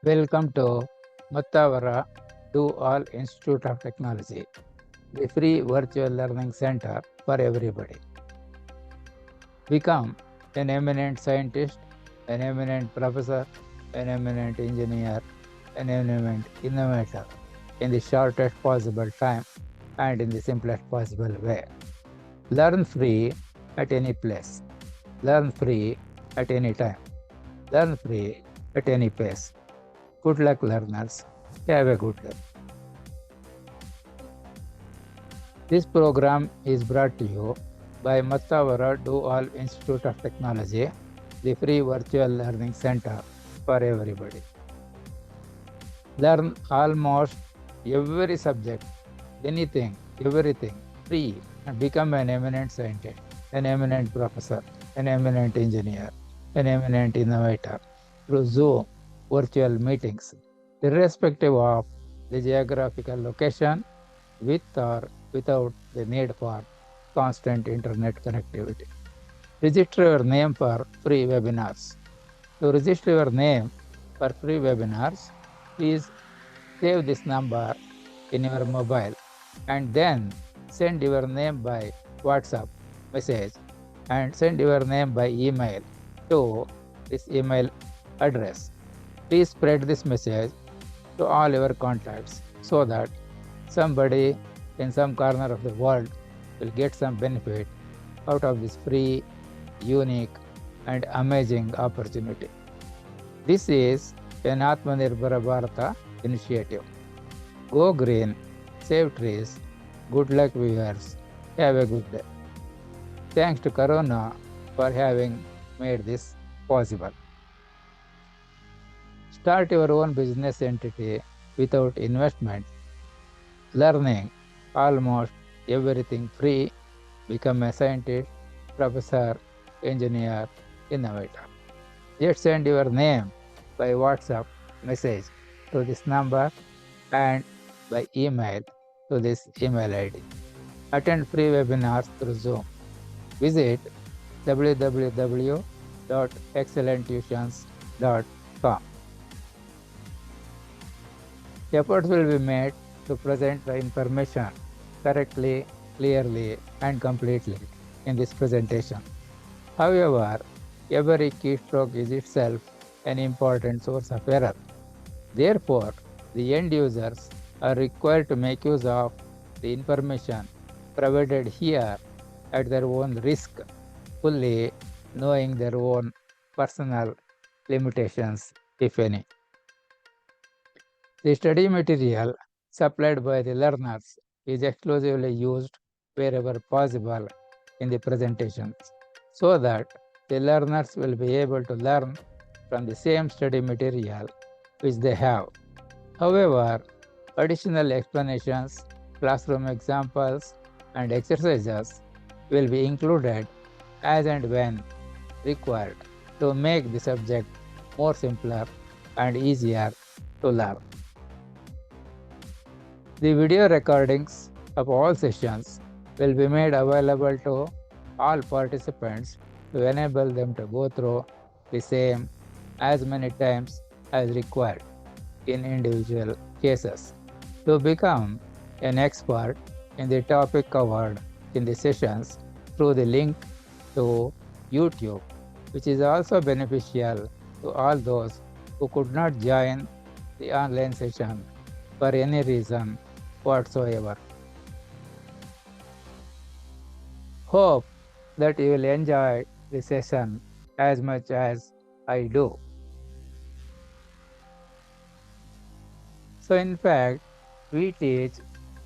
Welcome to Muttavara Do All Institute of Technology, the free virtual learning center for everybody. Become an eminent scientist, an eminent professor, an eminent engineer, an eminent innovator in the shortest possible time and in the simplest possible way. Learn free at any place. Learn free at any time. Learn free at any pace. Good luck, learners. Have a good day. This program is brought to you by Mattavara Do All Institute of Technology, the free virtual learning center for everybody. Learn almost every subject, anything, everything, free, and become an eminent scientist, an eminent professor, an eminent engineer, an eminent innovator through Zoom virtual meetings, irrespective of the geographical location, with or without the need for constant internet connectivity. Register your name for free webinars. To register your name for free webinars, please save this number in your mobile and then send your name by WhatsApp message and send your name by email to this email address. Please spread this message to all your contacts so that somebody in some corner of the world will get some benefit out of this free, unique, and amazing opportunity. This is an Atmanirbhara Bharata initiative. Go green, save trees. Good luck, viewers. Have a good day. Thanks to Corona for having made this possible. Start your own business entity without investment. Learning almost everything free. Become a scientist, professor, engineer, innovator. Just send your name by WhatsApp message to this number and by email to this email ID. Attend free webinars through Zoom. Visit www.excellenttuitions.com. Efforts will be made to present the information correctly, clearly, and completely in this presentation. However, every keystroke is itself an important source of error. Therefore, the end users are required to make use of the information provided here at their own risk, fully knowing their own personal limitations, if any. The study material supplied by the learners is exclusively used wherever possible in the presentations, so that the learners will be able to learn from the same study material which they have. However, additional explanations, classroom examples, and exercises will be included as and when required to make the subject more simpler and easier to learn. The video recordings of all sessions will be made available to all participants to enable them to go through the same as many times as required in individual cases. To become an expert in the topic covered in the sessions through the link to YouTube, which is also beneficial to all those who could not join the online session for any reason whatsoever. Hope that you will enjoy the session as much as I do. So in fact, we teach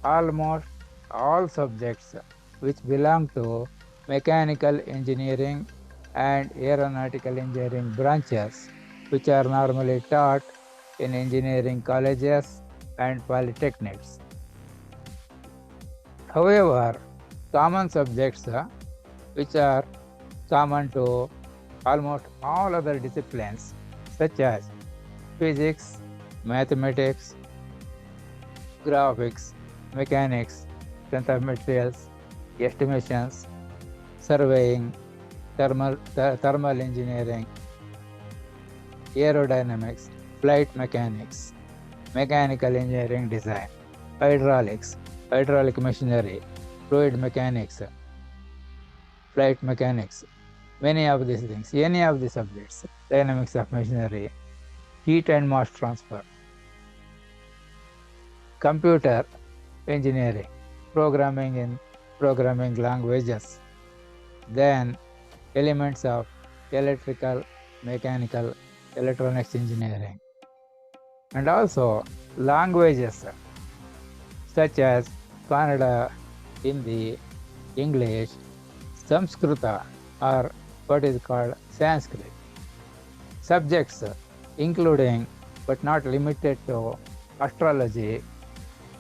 almost all subjects which belong to mechanical engineering and aeronautical engineering branches, which are normally taught in engineering colleges and polytechnics. However, common subjects which are common to almost all other disciplines such as physics, mathematics, graphics, mechanics, strength of materials, estimations, surveying, thermal engineering, aerodynamics, flight mechanics, mechanical engineering design, hydraulics, hydraulic machinery, fluid mechanics, flight mechanics, many of these things, any of the subjects, dynamics of machinery, heat and mass transfer, computer engineering, programming in programming languages, then elements of electrical, mechanical, electronics engineering, and also languages such as Kannada, Hindi, English, Samskrita, or what is called Sanskrit. Subjects including but not limited to astrology,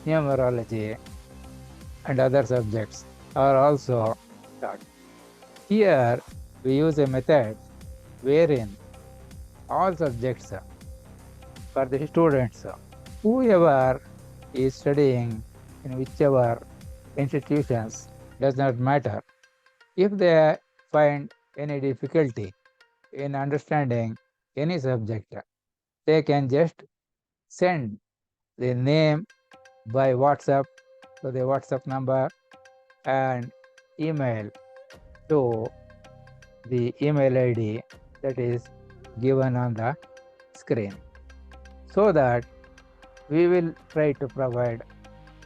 numerology, and other subjects are also taught. Here we use a method wherein all subjects for the students, whoever is studying in whichever institutions, does not matter. If they find any difficulty in understanding any subject, they can just send the name by WhatsApp to the WhatsApp number and email to the email ID that is given on the screen, so that we will try to provide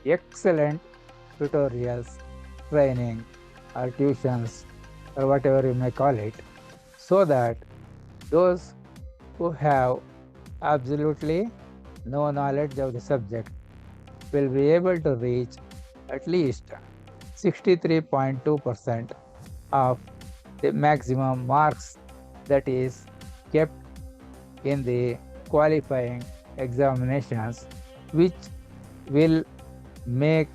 excellent tutorials, training, or tuitions, or whatever you may call it, so that those who have absolutely no knowledge of the subject will be able to reach at least 63.2% of the maximum marks that is kept in the qualifying examinations, which will make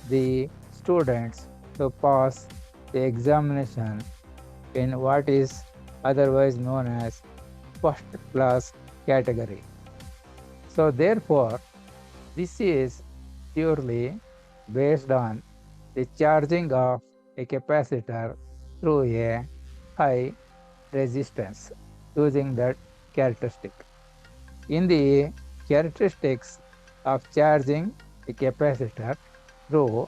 the students to pass the examination in what is otherwise known as first class category. So therefore, this is purely based on the charging of a capacitor through a high resistance using that characteristic. In the characteristics of charging a capacitor through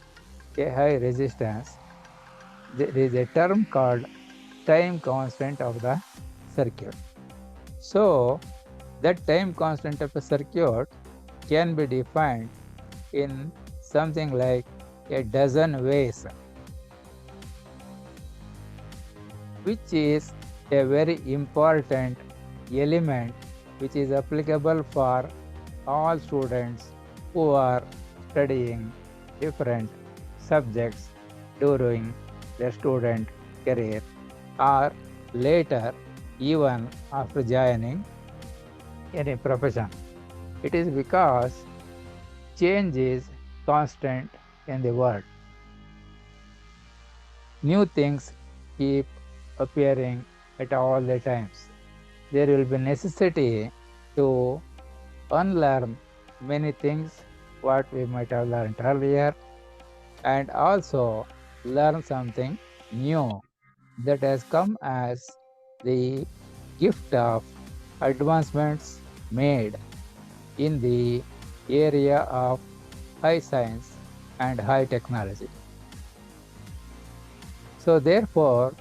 a high resistance, there is a term called time constant of the circuit. So that time constant of a circuit can be defined in something like a dozen ways, which is a very important element which is applicable for all students who are studying different subjects during their student career or later, even after joining any profession. It is because change is constant in the world. New things keep appearing at all the times. There will be necessity to unlearn many things what we might have learned earlier, and also learn something new that has come as the gift of advancements made in the area of high science and high technology. So therefore,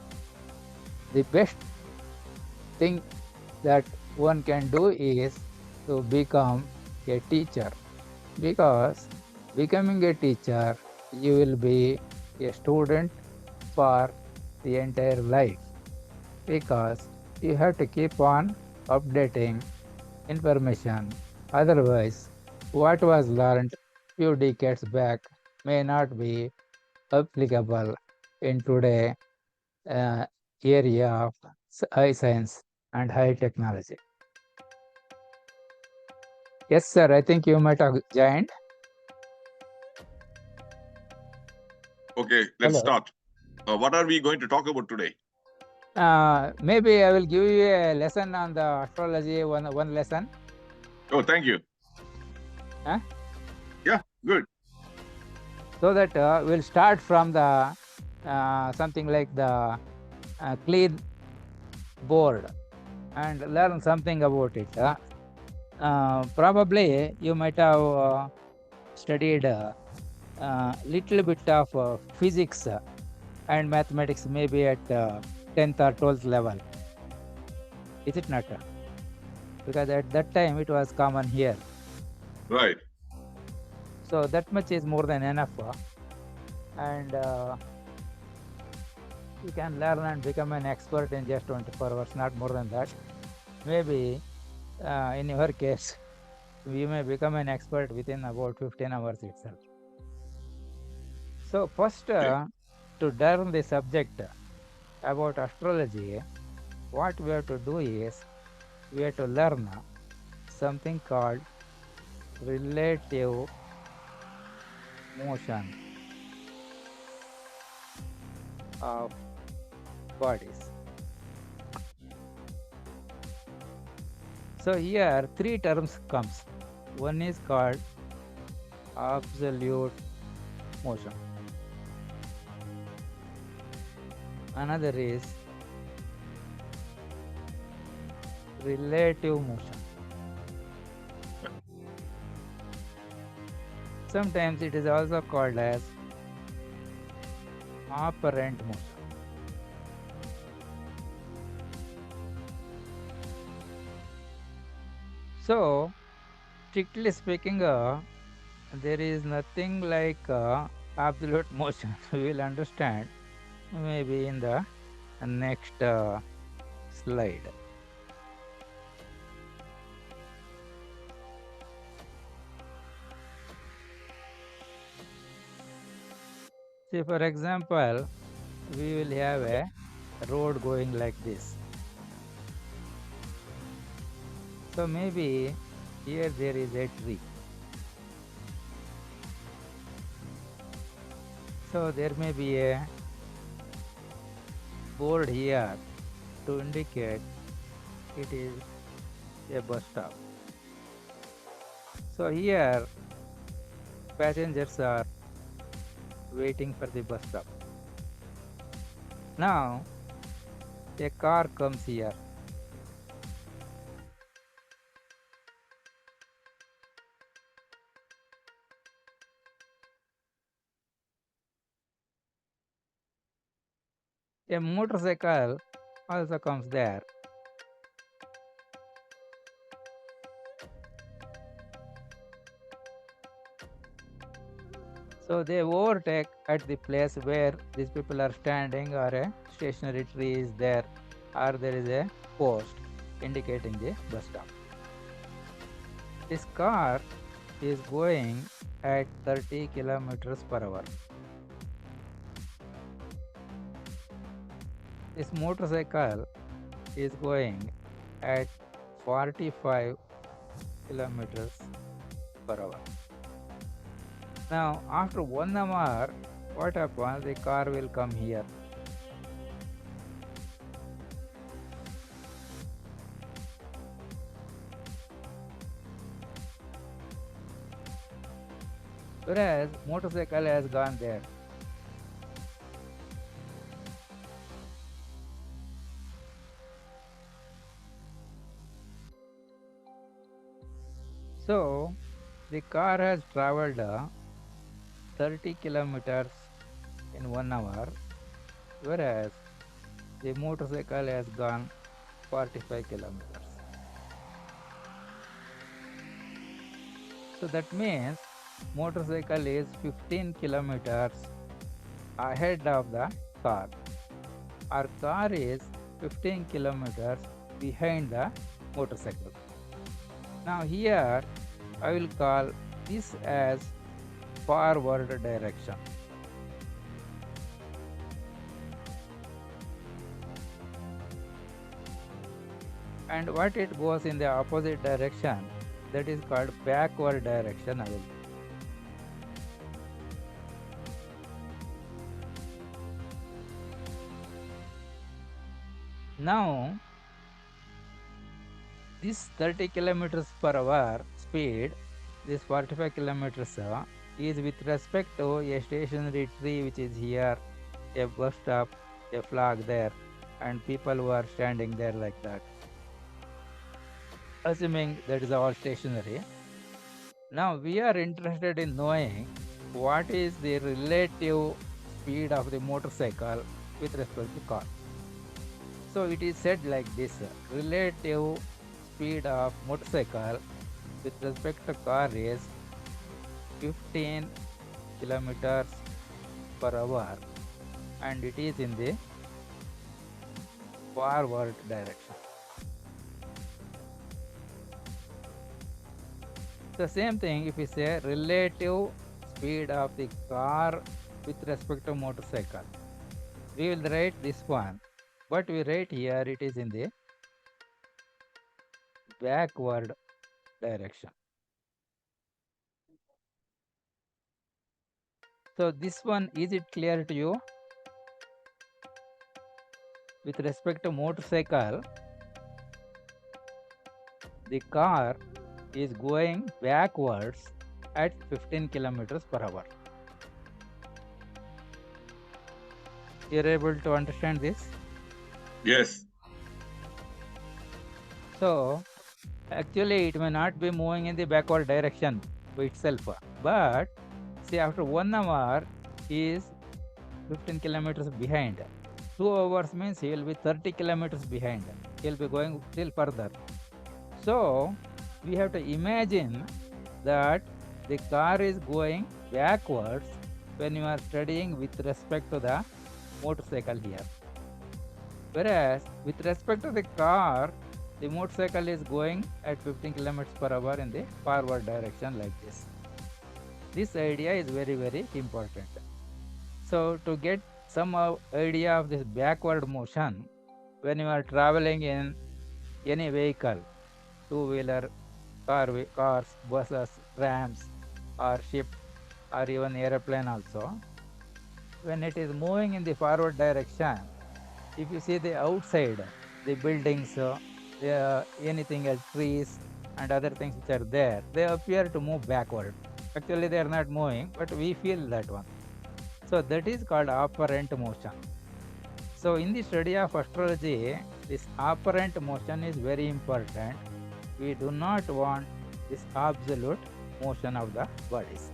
the best thing that one can do is to become a teacher, because becoming a teacher, you will be a student for the entire life, because you have to keep on updating information. Otherwise, what was learned few decades back may not be applicable in today area of high science and high technology. Yes, sir, I think you might have joined. Okay, let's Hello. start. What are we going to talk about today? Maybe I will give you a lesson on the astrology, one lesson. Oh, thank you. Huh? Yeah, good. So that we'll start from the something like the clean board and learn something about it. Probably you might have studied little bit of physics and mathematics maybe at 10th or 12th level. Is it not? Because at that time it was common here. Right. So that much is more than enough. And you can learn and become an expert in just 24 hours, not more than that. Maybe in your case, we may become an expert within about 15 hours itself. So first, to learn the subject about astrology, what we have to do is we have to learn something called relative motion of bodies. So here three terms comes. One is called absolute motion. Another is relative motion. Sometimes it is also called as apparent motion. So, strictly speaking, there is nothing like absolute motion. We will understand maybe in the next slide. See, for example, we will have a road going like this. So maybe here there is a tree. So there may be a board here to indicate it is a bus stop. So here passengers are waiting for the bus stop. Now a car comes here. A motorcycle also comes there. So they overtake at the place where these people are standing, or a stationary tree is there, or there is a post indicating the bus stop. This car is going at 30 kilometers per hour. This motorcycle is going at 45 kilometers per hour. Now, after 1 hour, what happens? The car will come here. Whereas motorcycle has gone there. So the car has traveled 30 kilometers in 1 hour, whereas the motorcycle has gone 45 kilometers. So that means motorcycle is 15 kilometers ahead of the car. Our car is 15 kilometers behind the motorcycle. Now here I will call this as forward direction. And what it goes in the opposite direction, that is called backward direction. I will. Now this 30 kilometers per hour speed, this 45 kilometers is with respect to a stationary tree which is here, a bus stop, a flag there, and people who are standing there like that. assuming that is all stationary. Now we are interested in knowing what is the relative speed of the motorcycle with respect to car. So it is said like this: relative speed of motorcycle with respect to car is 15 kilometers per hour, and it is in the forward direction. The same thing if we say relative speed of the car with respect to motorcycle, we will write this one, but we write here it is in the backward direction. So this one, is it clear to you? With respect to motorcycle, the car is going backwards at 15 kilometers per hour. You're able to understand this? Yes. So actually it may not be moving in the backward direction by itself, but see, after 1 hour he is 15 kilometers behind. 2 hours means he will be 30 kilometers behind. He will be going still further. So we have to imagine that the car is going backwards when you are studying with respect to the motorcycle here. Whereas with respect to the car, the motorcycle is going at 15 kilometers per hour in the forward direction like this. This idea is very, very important. So to get some idea of this backward motion, when you are traveling in any vehicle, two-wheeler, cars, buses, trams, or ship, or even aeroplane also, when it is moving in the forward direction, if you see the outside, the buildings, anything else, trees and other things which are there, they appear to move backward. Actually, they are not moving, but we feel that one. So that is called operant motion. So in the study of astrology, this operant motion is very important. We do not want this absolute motion of the bodies.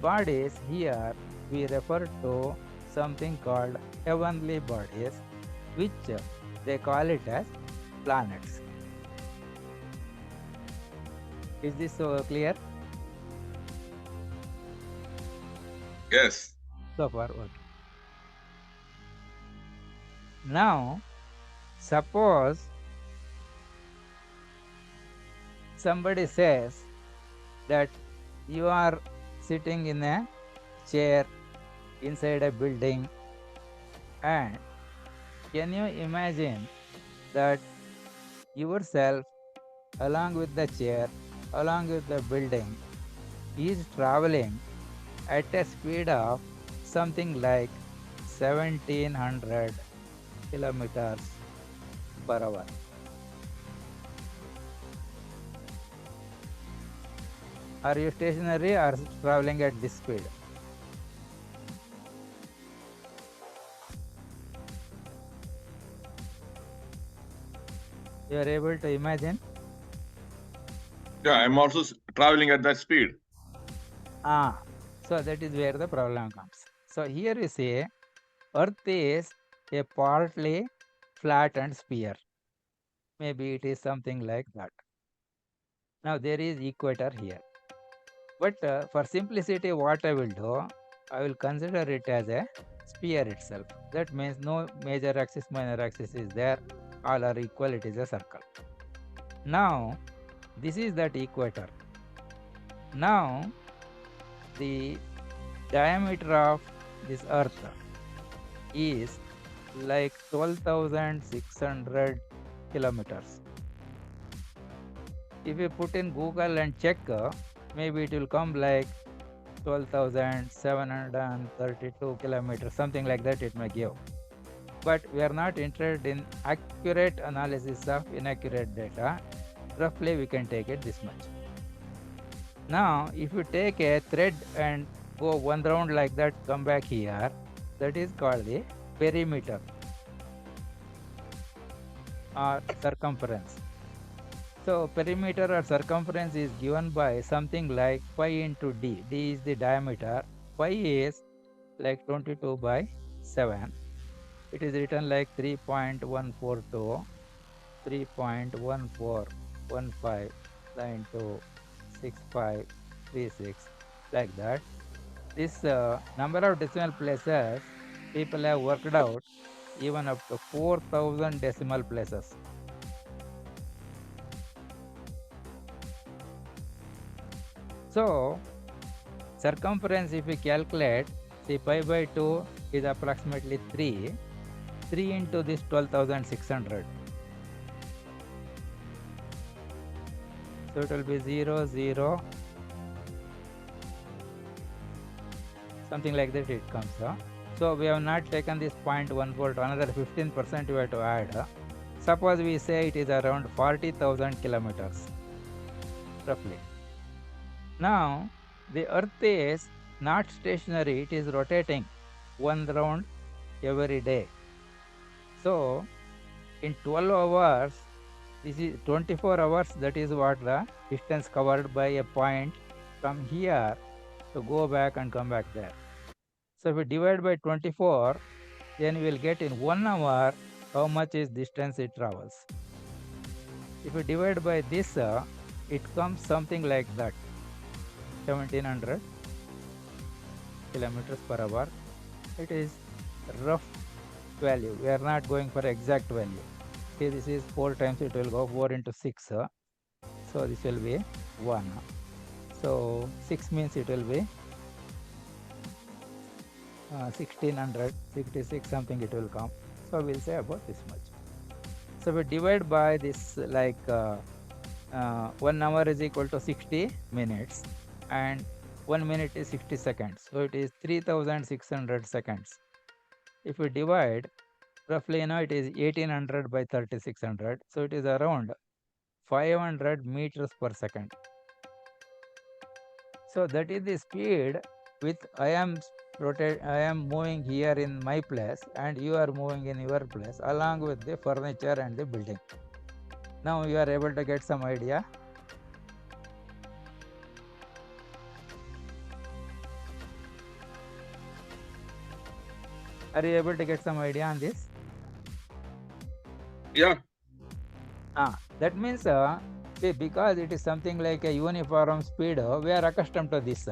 Bodies here we refer to something called heavenly bodies, which they call it as planets. Is this so clear? Yes. So far, okay. Now, suppose somebody says that you are sitting in a chair inside a building, and can you imagine that yourself along with the chair, along with the building, is traveling at a speed of something like 1700 kilometers per hour. Are you stationary or traveling at this speed? You are able to imagine? Yeah, I'm also traveling at that speed. So that is where the problem comes. So here you say Earth is a partly flattened sphere. Maybe it is something like that. Now there is equator here. But for simplicity, what I will do, I will consider it as a sphere itself. That means no major axis, minor axis is there. All are equal, it is a circle. Now, this is that equator. Now, the diameter of this earth is like 12,600 kilometers. If you put in Google and check, maybe it will come like 12,732 kilometers, something like that it may give. But we are not interested in accurate analysis of inaccurate data. Roughly we can take it this much. Now if you take a thread and go one round like that, come back here, that is called the perimeter or circumference. So perimeter or circumference is given by something like pi into d. D is the diameter. Pi is like 22 by 7. It is written like 3.142, 3.1415 into 6536, like that. This number of decimal places people have worked out even up to 4,000 decimal places. So circumference, if we calculate, see pi by 2 is approximately 3. 3 into this 12,600. So it will be 0, 0, something like that it comes. So we have not taken this 0.14 to another 15% we have to add. Suppose we say it is around 40,000 kilometers, roughly. Now, the Earth is not stationary, it is rotating one round every day. So, in 12 hours, this is 24 hours, that is what the distance covered by a point from here to go back and come back there. So, if we divide by 24, then we will get in 1 hour how much is distance it travels. If we divide by this, it comes something like that, 1700 kilometers per hour. It is rough value. We are not going for exact value. See, this is 4 times, it will go 4 into 6. So this will be 1. So 6 means it will be 1666 something it will come. So we'll say about this much. So we divide by this, like 1 hour is equal to 60 minutes and 1 minute is 60 seconds. So it is 3600 seconds. If we divide, roughly it is 1800 by 3600. So it is around 500 meters per second. So that is the speed with I am moving here in my place and you are moving in your place along with the furniture and the building. Now you are able to get some idea. Are you able to get some idea on this? Yeah. That means see, because it is something like a uniform speed, we are accustomed to this.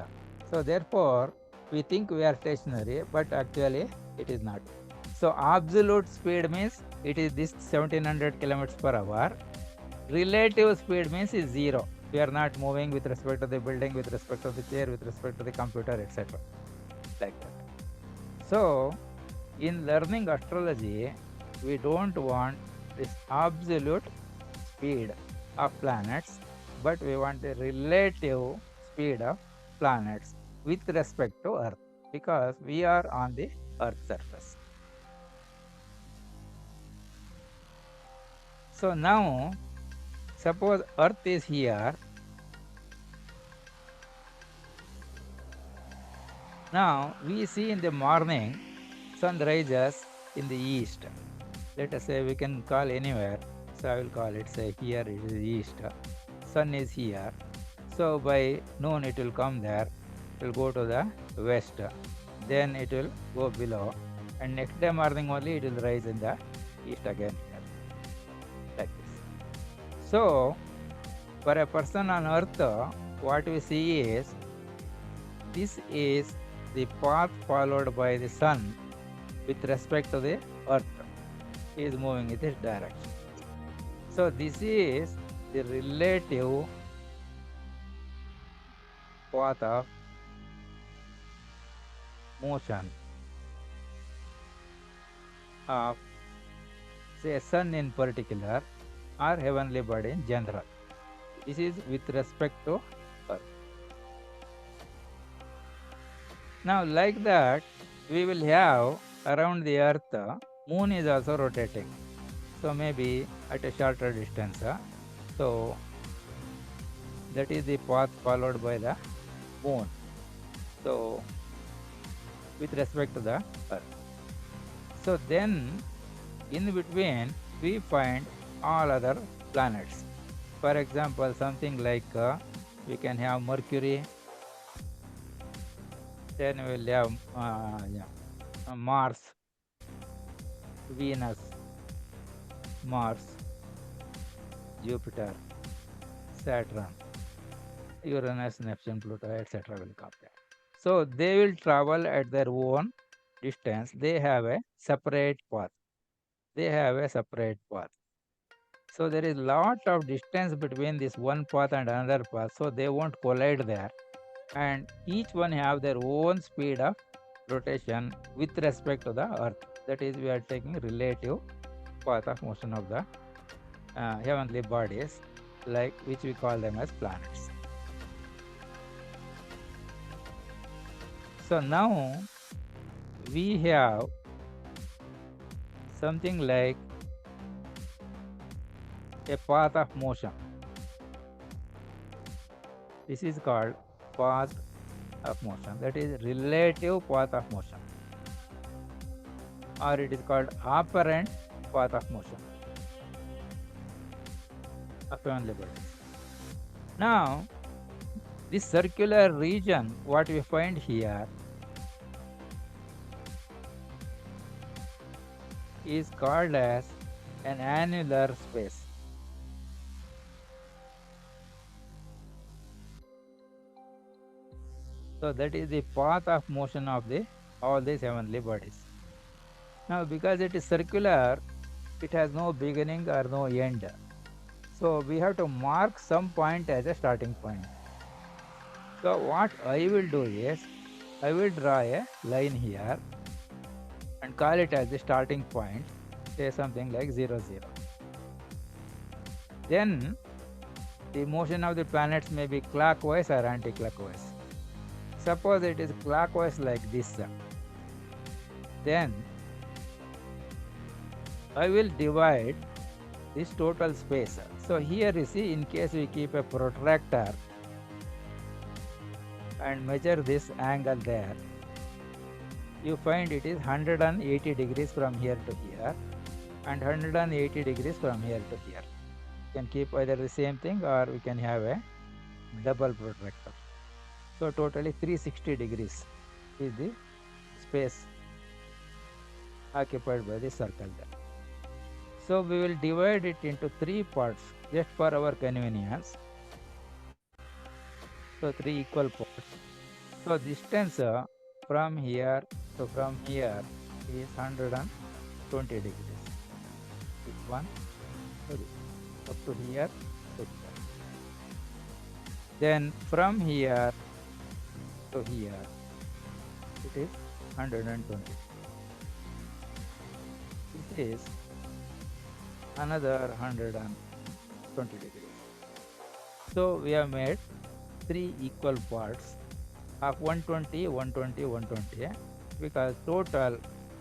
So therefore, we think we are stationary, but actually it is not. So absolute speed means it is this 1700 kilometers per hour. Relative speed means is 0. We are not moving with respect to the building, with respect to the chair, with respect to the computer, etc. Like that. So in learning astrology, we don't want this absolute speed of planets, but we want the relative speed of planets with respect to Earth, because we are on the Earth surface. So now, suppose Earth is here. Now we see in the morning, sun rises in the east. Let us say we can call anywhere. So I will call it, say here it is east. Sun is here. So by noon it will come there. It will go to the west. Then it will go below. And next day morning only it will rise in the east again. Like this. So for a person on earth, what we see is this is the path followed by the sun with respect to the earth. He is moving in this direction. So this is the relative path of motion of, say, sun in particular or heavenly body in general. This is with respect to Earth. Now like that, we will have around the Earth, moon is also rotating. So maybe at a shorter distance. So that is the path followed by the moon. So with respect to the Earth. So then in between we find all other planets. For example, something like we can have Mercury, then we will have Mars, Venus, Mars, Jupiter, Saturn, Uranus, Neptune, Pluto, etc. will come there. So they will travel at their own distance. They have a separate path. They have a separate path. So there is lot of distance between this one path and another path. So they won't collide there. And each one have their own speed of rotation with respect to the Earth. That is, we are taking relative path of motion of the heavenly bodies, like which we call them as planets. So now we have something like a path of motion. This is called path of motion, that is relative path of motion, or it is called apparent path of motion of heavenly bodies. Now, this circular region, what we find here, is called as an annular space. So that is the path of motion of all these heavenly bodies. Now, because it is circular, it has no beginning or no end. So we have to mark some point as a starting point. So what I will do is, I will draw a line here and call it as the starting point, say something like 0, 0. Then the motion of the planets may be clockwise or anti-clockwise. Suppose it is clockwise like this. Then I will divide this total space. So here you see, in case we keep a protractor and measure this angle there, you find it is 180 degrees from here to here and 180 degrees from here to here. You can keep either the same thing or we can have a double protractor. So totally 360 degrees is the space occupied by the circle there. So we will divide it into 3 parts just for our convenience. So 3 equal parts. So distance from here to from here is 120 degrees. This one, up to here to here. Then from here to here, it is 120. This is another 120 degrees. So we have made 3 equal parts of 120, 120, 120, because total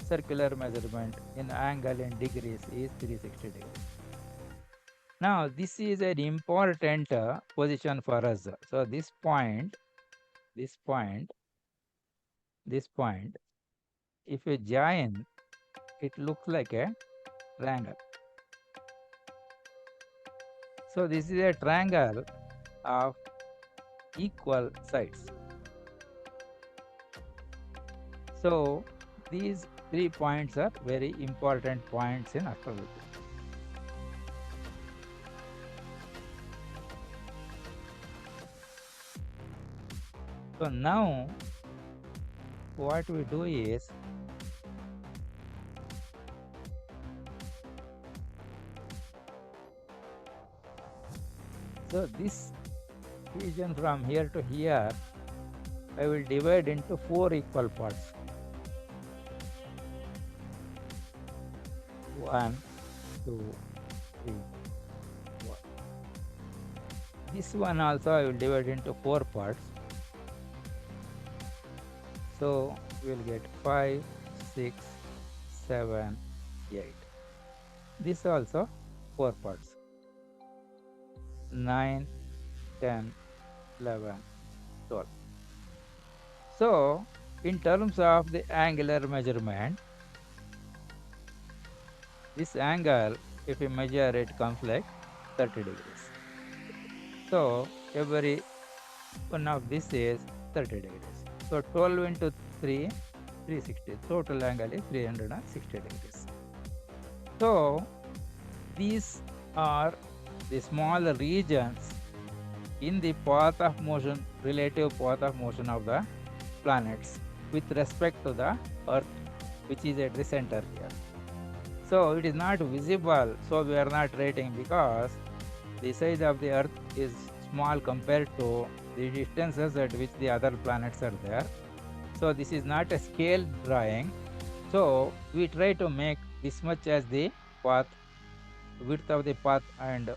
circular measurement in angle in degrees is 360 degrees. Now this is an important position for us. So this point, if you join, it looks like a triangle. So this is a triangle of equal sides. So these 3 points are very important points in astrology. So now what we do is, so this region from here to here, I will divide into 4 equal parts. 1, 2, 3, 4. This one also I will divide into 4 parts. So we will get 5, 6, 7, 8. This also 4 parts. 9, 10, 11, 12. So in terms of the angular measurement, this angle, if we measure, it comes like 30 degrees. So every one of this is 30 degrees. So 12 into 3, 360. Total angle is 360 degrees. So these are the small regions in the path of motion, relative path of motion of the planets with respect to the Earth, which is at the center here. So it is not visible, so we are not rating because the size of the Earth is small compared to the distances at which the other planets are there. So this is not a scale drawing. So we try to make this much as the path, width of the path, and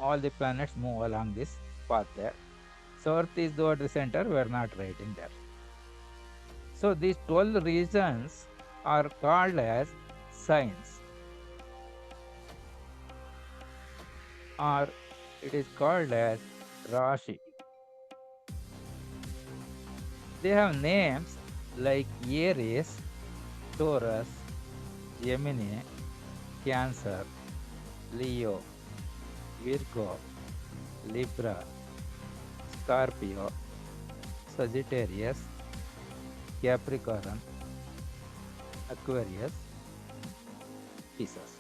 all the planets move along this path there. So Earth is toward the center, we are not writing there. So these 12 regions are called as signs, or it is called as Rashi. They have names like Aries, Taurus, Gemini, Cancer, Leo, Virgo, Libra, Scorpio, Sagittarius, Capricorn, Aquarius, Pisces.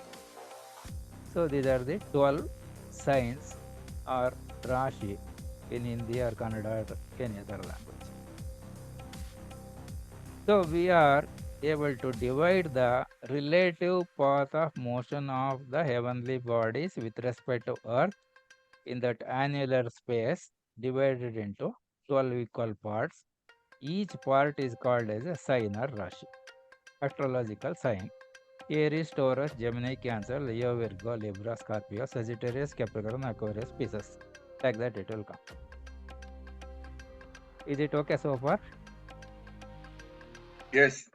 So these are the 12 signs or Rashi in Hindi or Kannada or any other language. So we are able to divide the relative path of motion of the heavenly bodies with respect to Earth in that annular space divided into 12 equal parts. Each part is called as a sign or Rashi, astrological sign. Aries, Taurus, Gemini, Cancer, Leo, Virgo, Libra, Scorpio, Sagittarius, Capricorn, Aquarius, Pisces. Like that it will come. Is it okay so far? Yes.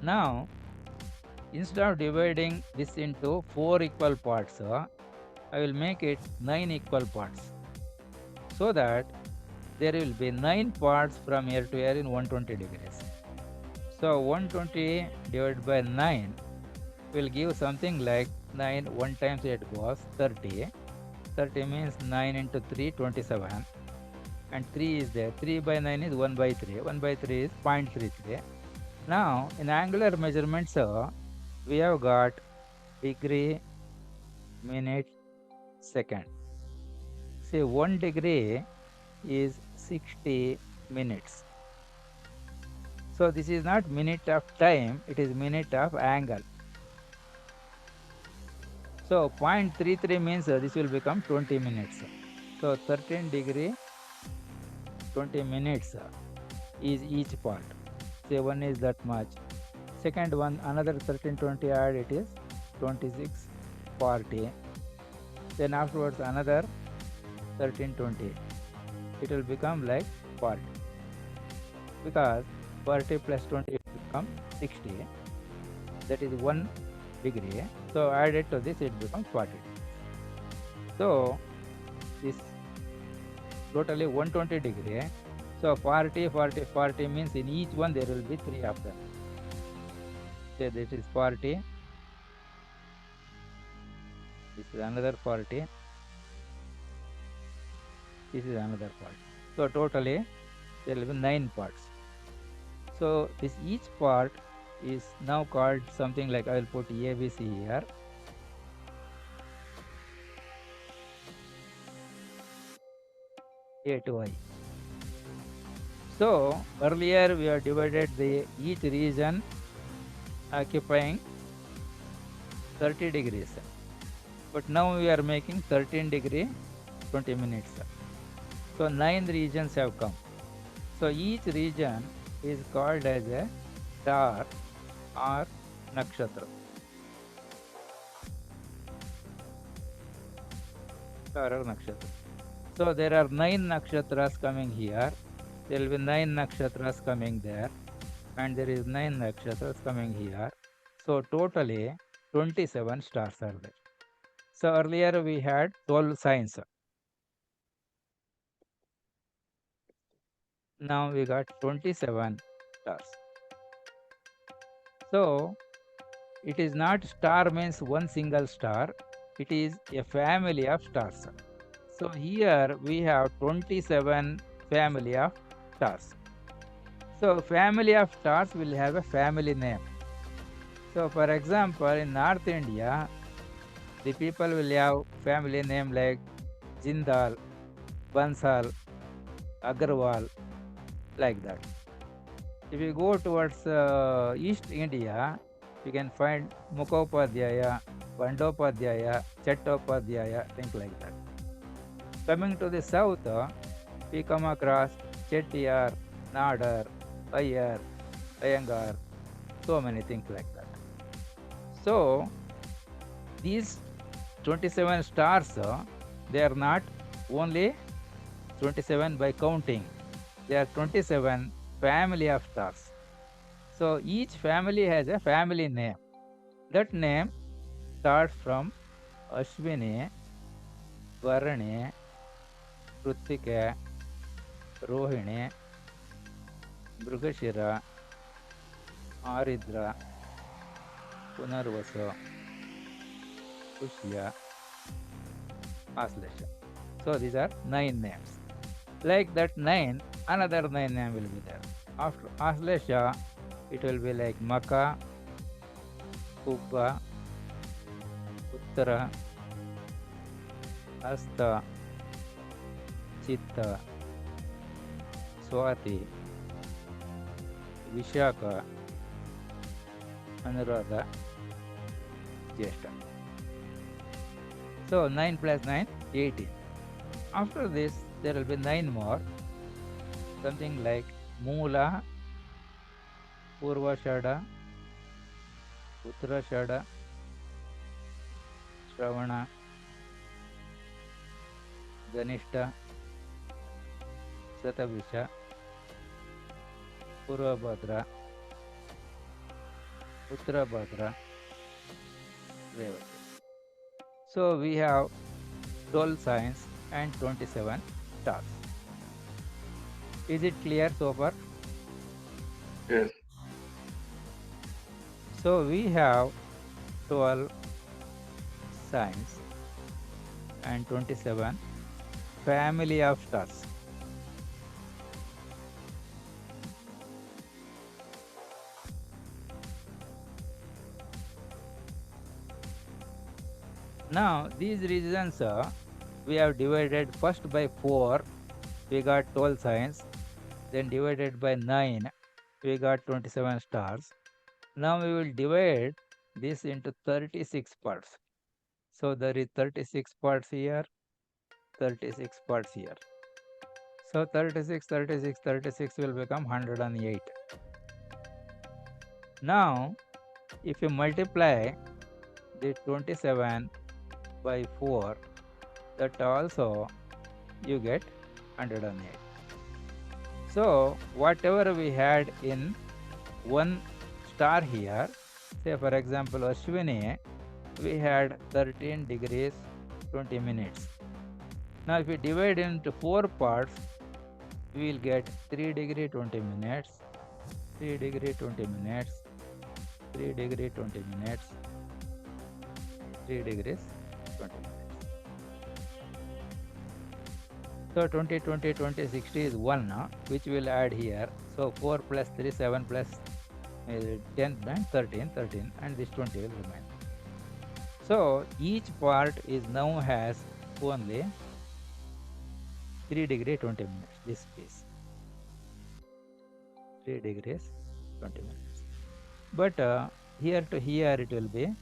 Now, instead of dividing this into 4 equal parts, I will make it 9 equal parts, so that there will be 9 parts from here to here in 120 degrees. So 120 divided by 9 will give something like 9, 1 times 8 goes 30. 30 means 9 into 3, 27. And 3 is there. 3 by 9 is 1 by 3. 1 by 3 is 0.33. Now, in angular measurements, we have got degree, minute, second. See, 1 degree is 60 minutes. So this is not minute of time, it is minute of angle. So 0.33 means this will become 20 minutes. So 13 degree, 20 minutes is each part. Say one is that much. Second one, another 13, 20 add, it is 26, 40. Then afterwards another 13, 20. It will become like 40. Because 40 plus 20 will become 60. That is 1 degree. So added to this, it becomes 40. So this totally 120 degree. So 40, 40, 40 means in each one there will be 3 of them. Say this is 40. This is another 40. This is another 40. So totally there will be 9 parts. So this each part is now called something like, I will put ABC here. A to I. So earlier we have divided the each region occupying 30 degrees. But now we are making 13 degree 20 minutes. So 9 regions have come. So each region is called as a star or nakshatra. Star or nakshatra. So there are 9 nakshatras coming here. There will be 9 nakshatras coming there. And there is 9 nakshatras coming here. So totally 27 stars are there. So earlier we had 12 signs. Now we got 27 stars. So it is not star means one single star, it is a family of stars. So here we have 27 family of stars. So family of stars will have a family name. So for example, in North India, the people will have family name like Jindal, Bansal, Agarwal, like that. If you go towards East India, you can find Mukhopadhyaya, Bandopadhyaya, Chattopadhyaya, things like that. Coming to the south, we come across Chettiar, Nadar, Iyer, Iyengar, so many things like that. So these 27 stars, they are not only 27 by counting, they are 27 family of stars. So each family has a family name. That name starts from Ashwini, Varani, Krutika, Rohini, Mrugashira, Aridra, Punarvasa, Pushya, Aslesha. So these are 9 names. Like that 9, another 9 name will be there. After Aslesha, it will be like Maka, Kubba, Uttara, Asta, Chitta, Swati, Vishaka, Anuradha, Jyeshta. So 9 plus 9, 18. After this, there will be 9 more, something like Moola, Purvashada, Uttarashada, Shravana, Ganishta, Satavisha, Purvabhadra, Uttarabhadra, Revati. So we have 12 signs and 27 stars. Is it clear so far? Yes. So we have 12 signs and 27 family of stars. Now these regions we have divided first by 4, we got 12 signs, then divided by 9, we got 27 stars. Now we will divide this into 36 parts. So there is 36 parts here, 36 parts here. So 36, 36, 36 will become 108. Now if you multiply the 27 by 4, that also you get 108. So whatever we had in one star here, say for example Ashwini, we had 13 degrees 20 minutes. Now if we divide into 4 parts, we will get 3 degree 20 minutes, 3 degree 20 minutes, 3 degree 20 minutes, 3 degrees 20 minutes. So 20, 20, 20, 60 is 1, which we'll add here. So 4 plus 3, 7 plus 10, 9, 13, 13, and this 20 will remain. So each part is now has only 3 degree 20 minutes, this piece. 3 degrees 20 minutes. But here to here it will be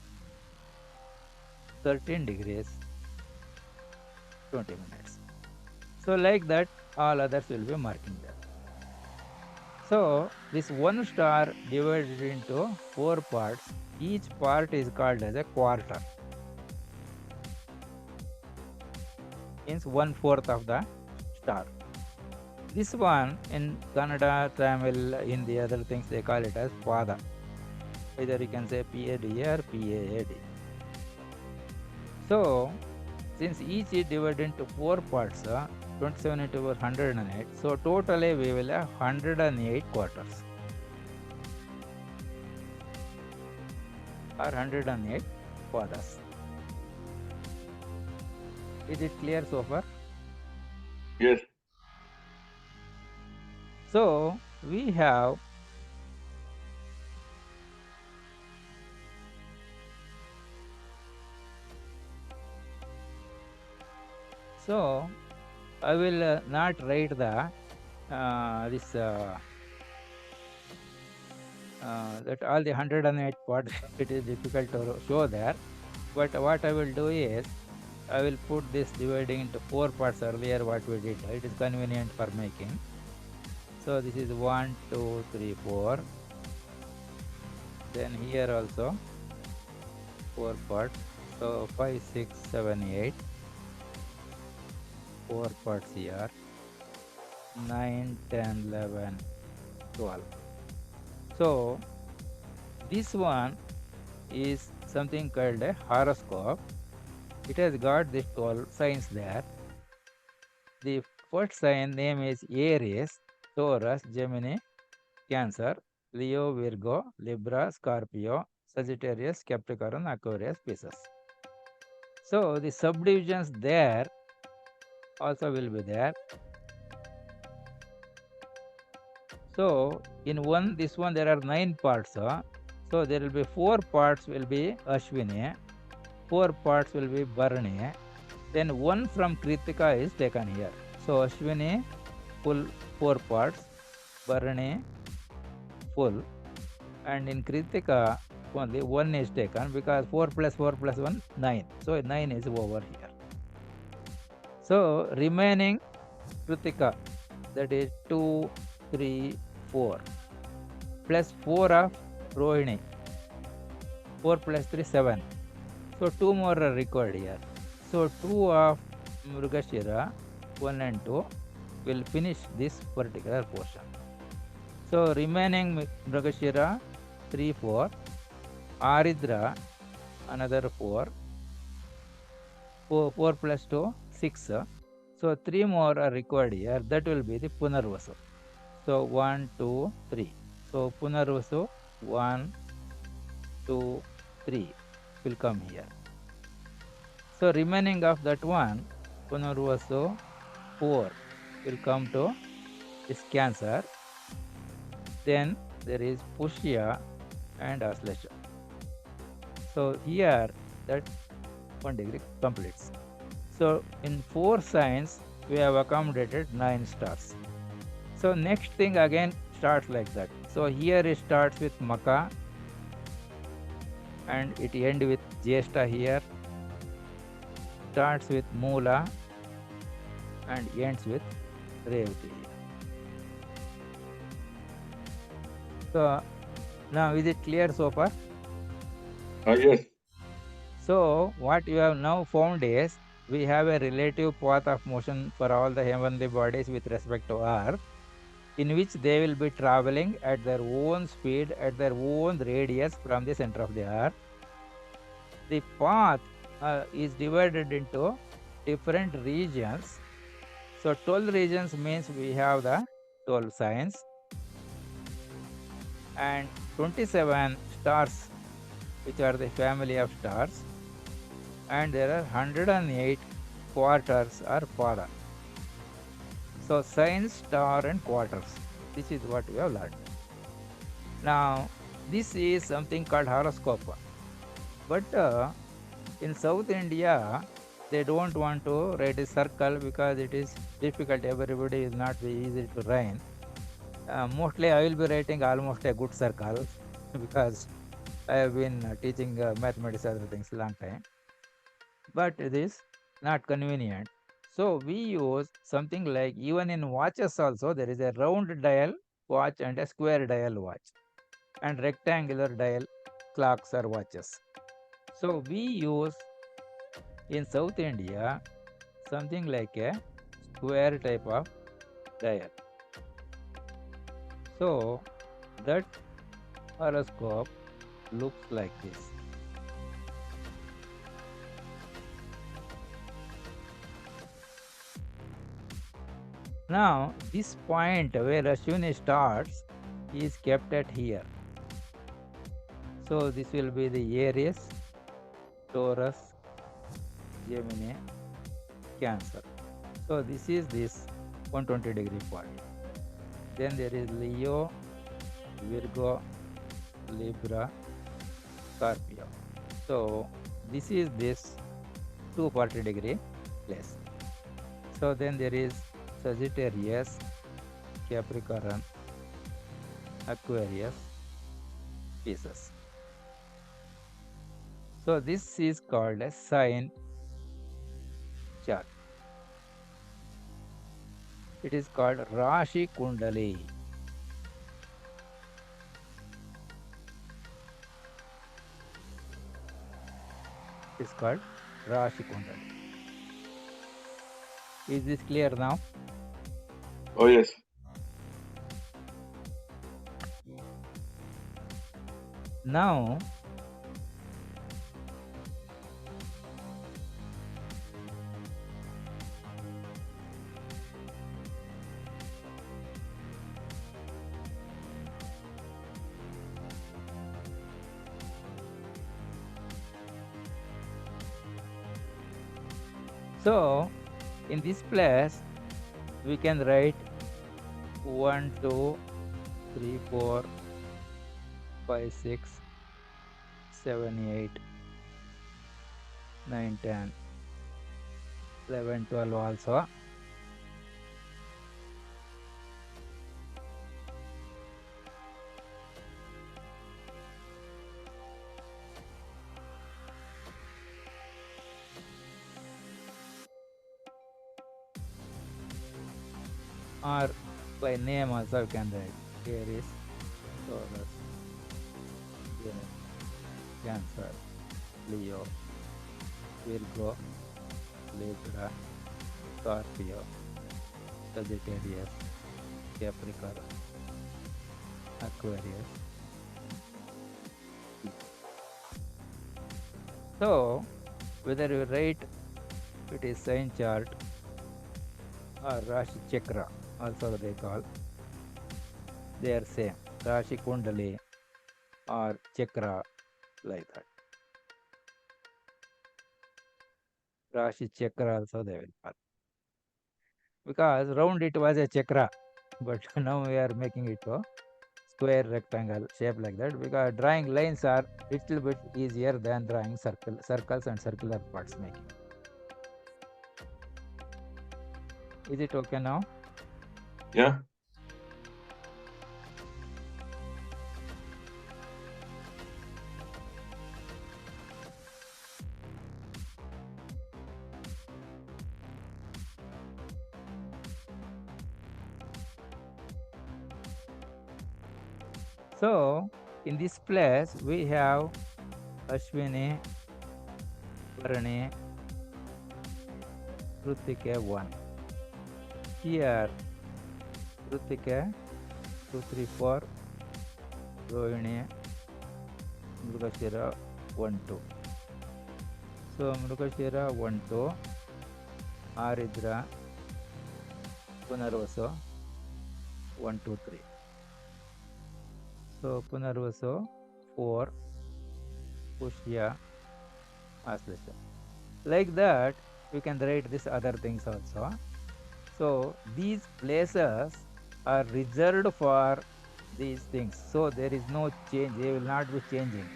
13 degrees 20 minutes. So like that, all others will be marking there. So this one star divided into 4 parts, each part is called as a quarter. Means 1/4 of the star. This one in Kannada, Tamil, in the other things they call it as Pada. Either you can say PAD or PAAD. So since each is divided into 4 parts, 27 into 108, so totally we will have 108 quarters or 108 quarters. Is it clear so far? Yes. So we have I will not write the this that all the 108 parts. It is difficult to show there, but what I will do is I will put this dividing into 4 parts earlier what we did. It is convenient for making. So this is 1, 2, 3, 4. Then here also 4 parts. So 5, 6, 7, 8. 4 parts here. 9, 10, 11, 12. So this one is something called a horoscope. It has got these 12 signs there. The first sign name is Aries, Taurus, Gemini, Cancer, Leo, Virgo, Libra, Scorpio, Sagittarius, Capricorn, Aquarius, Pisces. So the subdivisions there also will be there. So in this one there are 9 parts. So there will be 4 parts will be Ashwini, 4 parts will be Bharani. Then one from Kritika is taken here. So Ashwini full 4 parts, Bharani full, and in Kritika only 1 is taken because 4 plus 4 plus 1 9. So 9 is over here. So remaining Kritika, that is 2, 3, 4 plus 4 of Rohini, 4 plus 3 7. So 2 more are required here. So 2 of Mrugashira 1 and 2 will finish this particular portion. So remaining Mrugashira 3, 4, Aridra another 4, 4 plus 2 6. So 3 more are required here. That will be the Punarvasu. So 1, 2, 3. So Punarvasu 1, 2, 3 will come here. So remaining of that one, Punarvasu 4 will come to this Cancer. Then there is Pushya and Aslesha. So here that 1 degree completes. So in 4 signs we have accommodated 9 stars. So next thing again starts like that. So here it starts with Maka and it ends with Jyeshta here, starts with Moola and ends with Revati. So now is it clear so far? Yes. So what you have now found is we have a relative path of motion for all the heavenly bodies with respect to Earth, in which they will be traveling at their own speed, at their own radius from the center of the Earth. The path is divided into different regions. So 12 regions means we have the 12 signs and 27 stars, which are the family of stars, and there are 108 quarters or pada. So signs, star and quarters. This is what we have learned. Now this is something called horoscope. But in South India, they don't want to write a circle because it is difficult. Everybody is not very easy to write. Mostly I will be writing almost a good circle because I have been teaching mathematics other things long time. But it is not convenient. So we use something like, even in watches also, there is a round dial watch and a square dial watch and rectangular dial clocks or watches. So we use in South India something like a square type of dial. So that horoscope looks like this. Now, this point where Ashwini starts is kept at here. So, this will be the Aries, Taurus, Gemini, Cancer. So, this is this 120-degree point. Then there is Leo, Virgo, Libra, Scorpio. So, this is this 240-degree place. So, then there is Sagittarius, Capricorn, Aquarius, Pisces. So, this is called a sign chart. It is called Rashi Kundali. It is called Rashi Kundali. Is this clear now? Oh, yes. Now, so in this place, we can write 1, 2, 3, 4, 5, 6, 7, 8, 9, 10, 11, 12 also. Or by name also you can write Aries, Taurus, Gemini, Cancer, Leo, Virgo, Libra, Scorpio, Sagittarius, Capricorn, Aquarius. So, whether you write it is sign chart or Rashi Chakra, also they call, they are same. Rashi Kundali or Chakra, like that. Rashi Chakra also they will call. Because round it was a chakra, but now we are making it a square rectangle shape like that, because drawing lines are little bit easier than drawing circles and circular parts making. Is it okay now? Yeah. So, in this place, we have Ashwini, Bharani, Kritika 1. Here, Kritika 2, 3, 4, Rohini, Mrugashira 1, 2. So, Mrugashira 1, 2, Aridra, Punarvaso 1, 2, 3. So, Punarvaso 4, Pushya, Aslesha. Like that, we can write these other things also. So, these places are reserved for these things. So, there is no change, they will not be changing.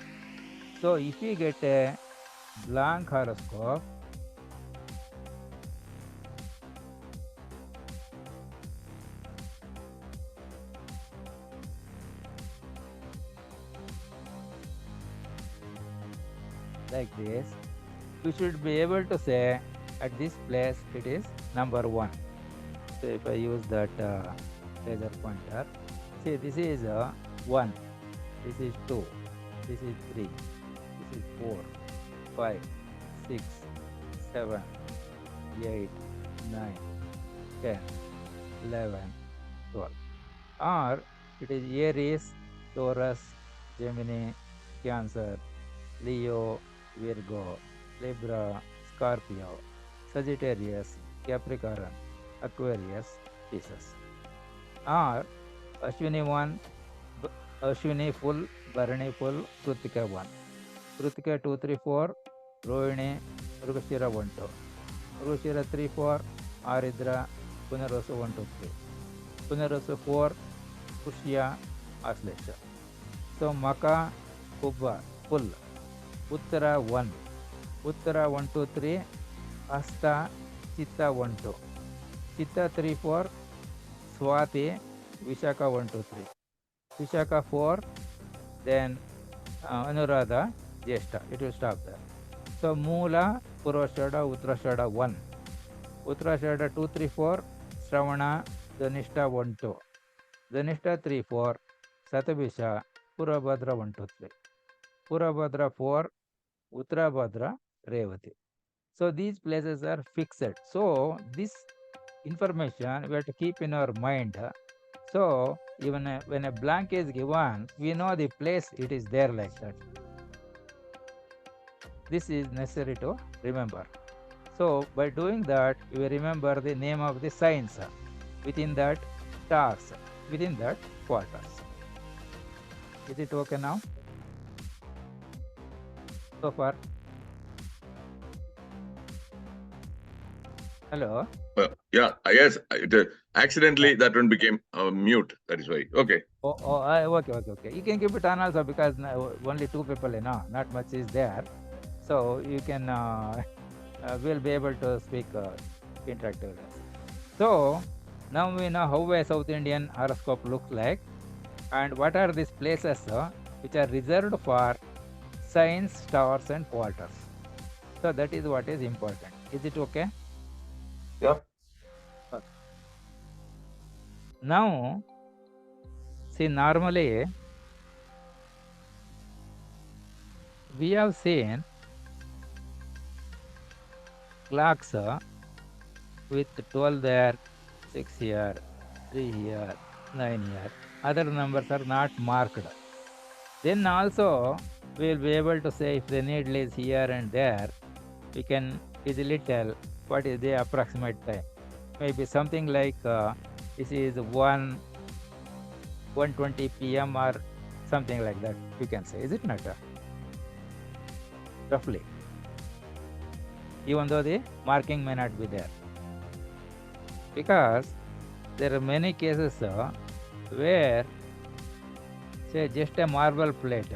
So, if we get a blank horoscope, like this, we should be able to say at this place it is number 1. So if I use that laser pointer, see this is 1, this is 2, this is 3, this is 4, 5, 6, 7, 8, 9, 10, 11, 12. Or it is Aries, Taurus, Gemini, Cancer, Leo, Virgo, Libra, Scorpio, Sagittarius, Capricorn, Aquarius, pieces. Or Ashwini 1, Ashwini full, Bharani full, Kritika 1. Kritika 2, 3, 4, Rohini, Mrugashira 1, 2. Mrugashira 3, 4, Aridra, Punarasu 1, 2, 3. Punarasu 4, Pushya, Aslesha. So Maka, Kubba, full. Uttara 1. Uttara 1, 2, 3. Hasta, Chitta 1, 2. Chitta 3, 4. Swati, Vishaka 1, 2, 3. Vishaka 4. Then Anuradha, Jeshta. It will stop there. So Moola, Purvashada, Uttarashada 1. Uttarashada 2, 3, 4. Shravana, Dhanishta 1, 2. Dhanishta 3, 4. Satabhisha, Purabhadra 1, 2, 3. Purabhadra 4. Uttarabhadra, Revati. So these places are fixed. So this information we have to keep in our mind. So even when a blank is given, we know the place it is there like that. This is necessary to remember. So by doing that, you will remember the name of the signs within that stars, within that quarters. Is it okay now? So far? Hello? Yeah, yes. Accidentally, that one became mute. That is why. Okay. Okay. You can keep it on also because only 2 people, not much is there. So you can, we'll be able to speak interactively. So now we know how a South Indian horoscope looks like and what are these places which are reserved for signs, stars and quarters. So that is what is important. Is it okay? Yeah. Okay. Now, see, normally we have seen clocks with 12 there, 6 here, 3 here, 9 here. Other numbers are not marked. Then also we will be able to say if the needle is here and there, we can easily tell what is the approximate time. Maybe something like this is 1:20 p.m. or something like that, you can say. Is it not? Roughly. Even though the marking may not be there. Because there are many cases where, say, just a marble plate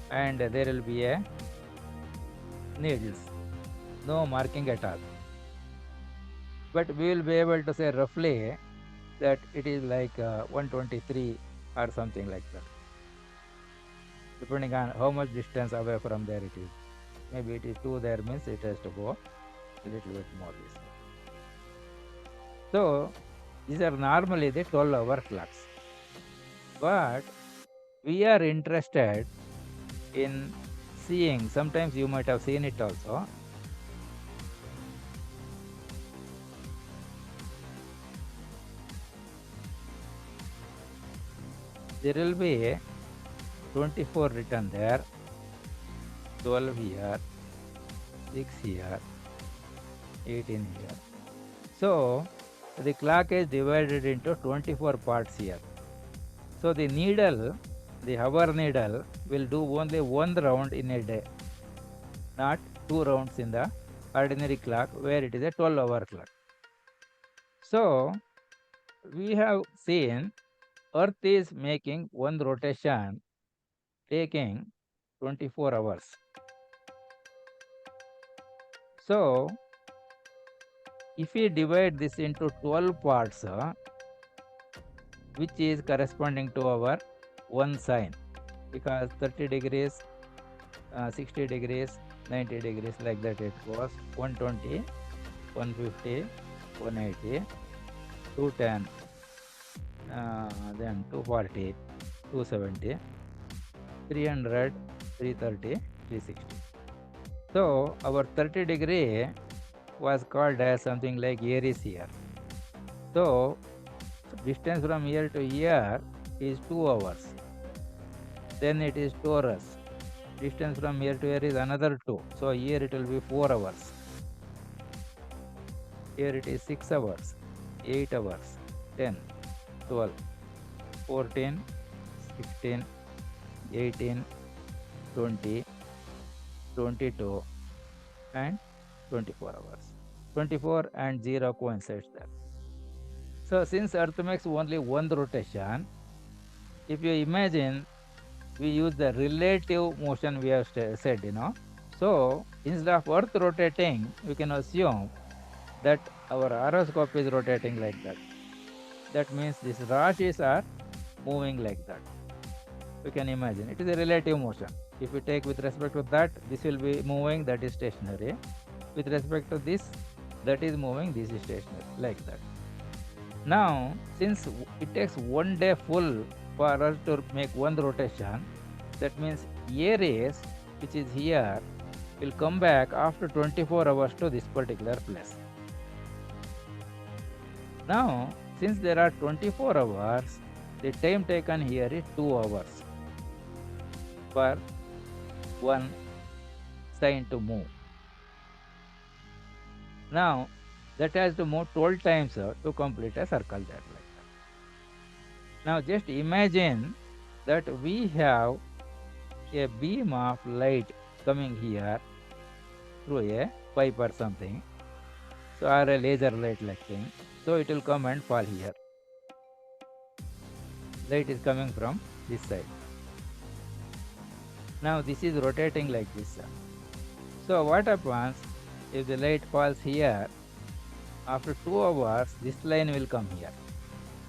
and there will be a needles, no marking at all. But we will be able to say roughly that it is like 123 or something like that, depending on how much distance away from there it is. Maybe it is 2 there, means it has to go a little bit more this way. So these are normally the 12-hour clocks. But we are interested in seeing, sometimes you might have seen it also, there will be 24 written there, 12 here, 6 here, 18 here. So the clock is divided into 24 parts here. So the needle, the hour needle, will do only 1 round in a day, not 2 rounds in the ordinary clock where it is a 12-hour clock. So we have seen Earth is making 1 rotation taking 24 hours. So if we divide this into 12 parts, which is corresponding to our 1 sign, because 30 degrees, 60 degrees, 90 degrees, like that it goes, 120, 150, 180, 210, then 240, 270, 300, 330, 360. So our 30 degree was called as something like Aries year. So distance from here to here is 2 hours. Then it is Taurus. Distance from here to here is another 2. So here it will be 4 hours. Here it is 6 hours, 8 hours, 10, 12, 14, 16, 18, 20, 22, and 24 hours. 24 and 0 coincides there. So since Earth makes only one rotation, if you imagine, we use the relative motion we have said, So instead of Earth rotating, we can assume that our horoscope is rotating like that. That means these rashis are moving like that. We can imagine it is a relative motion. If we take with respect to that, this will be moving, that is stationary. With respect to this, that is moving, this is stationary, like that. Now, since it takes one day full for us to make one rotation, that means Aries, which is here, will come back after 24 hours to this particular place. Now, since there are 24 hours, the time taken here is 2 hours for one sign to move. Now, that has to move 12 times to complete a circle there like that. Now, just imagine that we have a beam of light coming here through a pipe or something, so or a laser light like thing. So it will come and fall here. Light is coming from this side. Now this is rotating like this. So what happens if the light falls here? After 2 hours, this line will come here.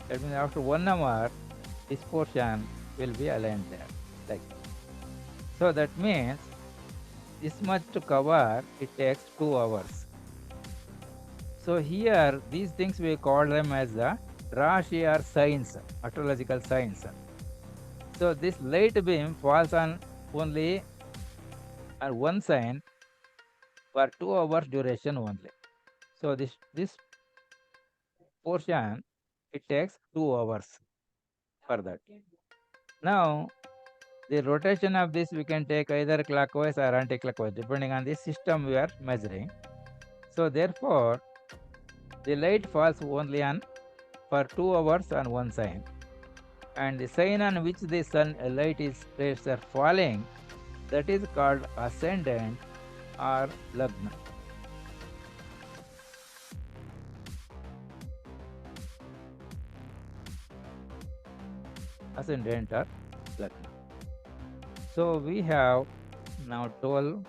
That means after 1 hour, this portion will be aligned there, like that. So that means this much to cover, it takes 2 hours. So here, these things we call them as the Rashi or signs, astrological signs. So this light beam falls on only on one sign for 2 hours duration only. So this portion, it takes 2 hours for that. Now, the rotation of this we can take either clockwise or anti-clockwise depending on the system we are measuring. So therefore, the light falls only on for 2 hours on one sign, and the sign on which the sun light is rays are falling, that is called ascendant or lagna. Ascendant or lagna. So we have now 12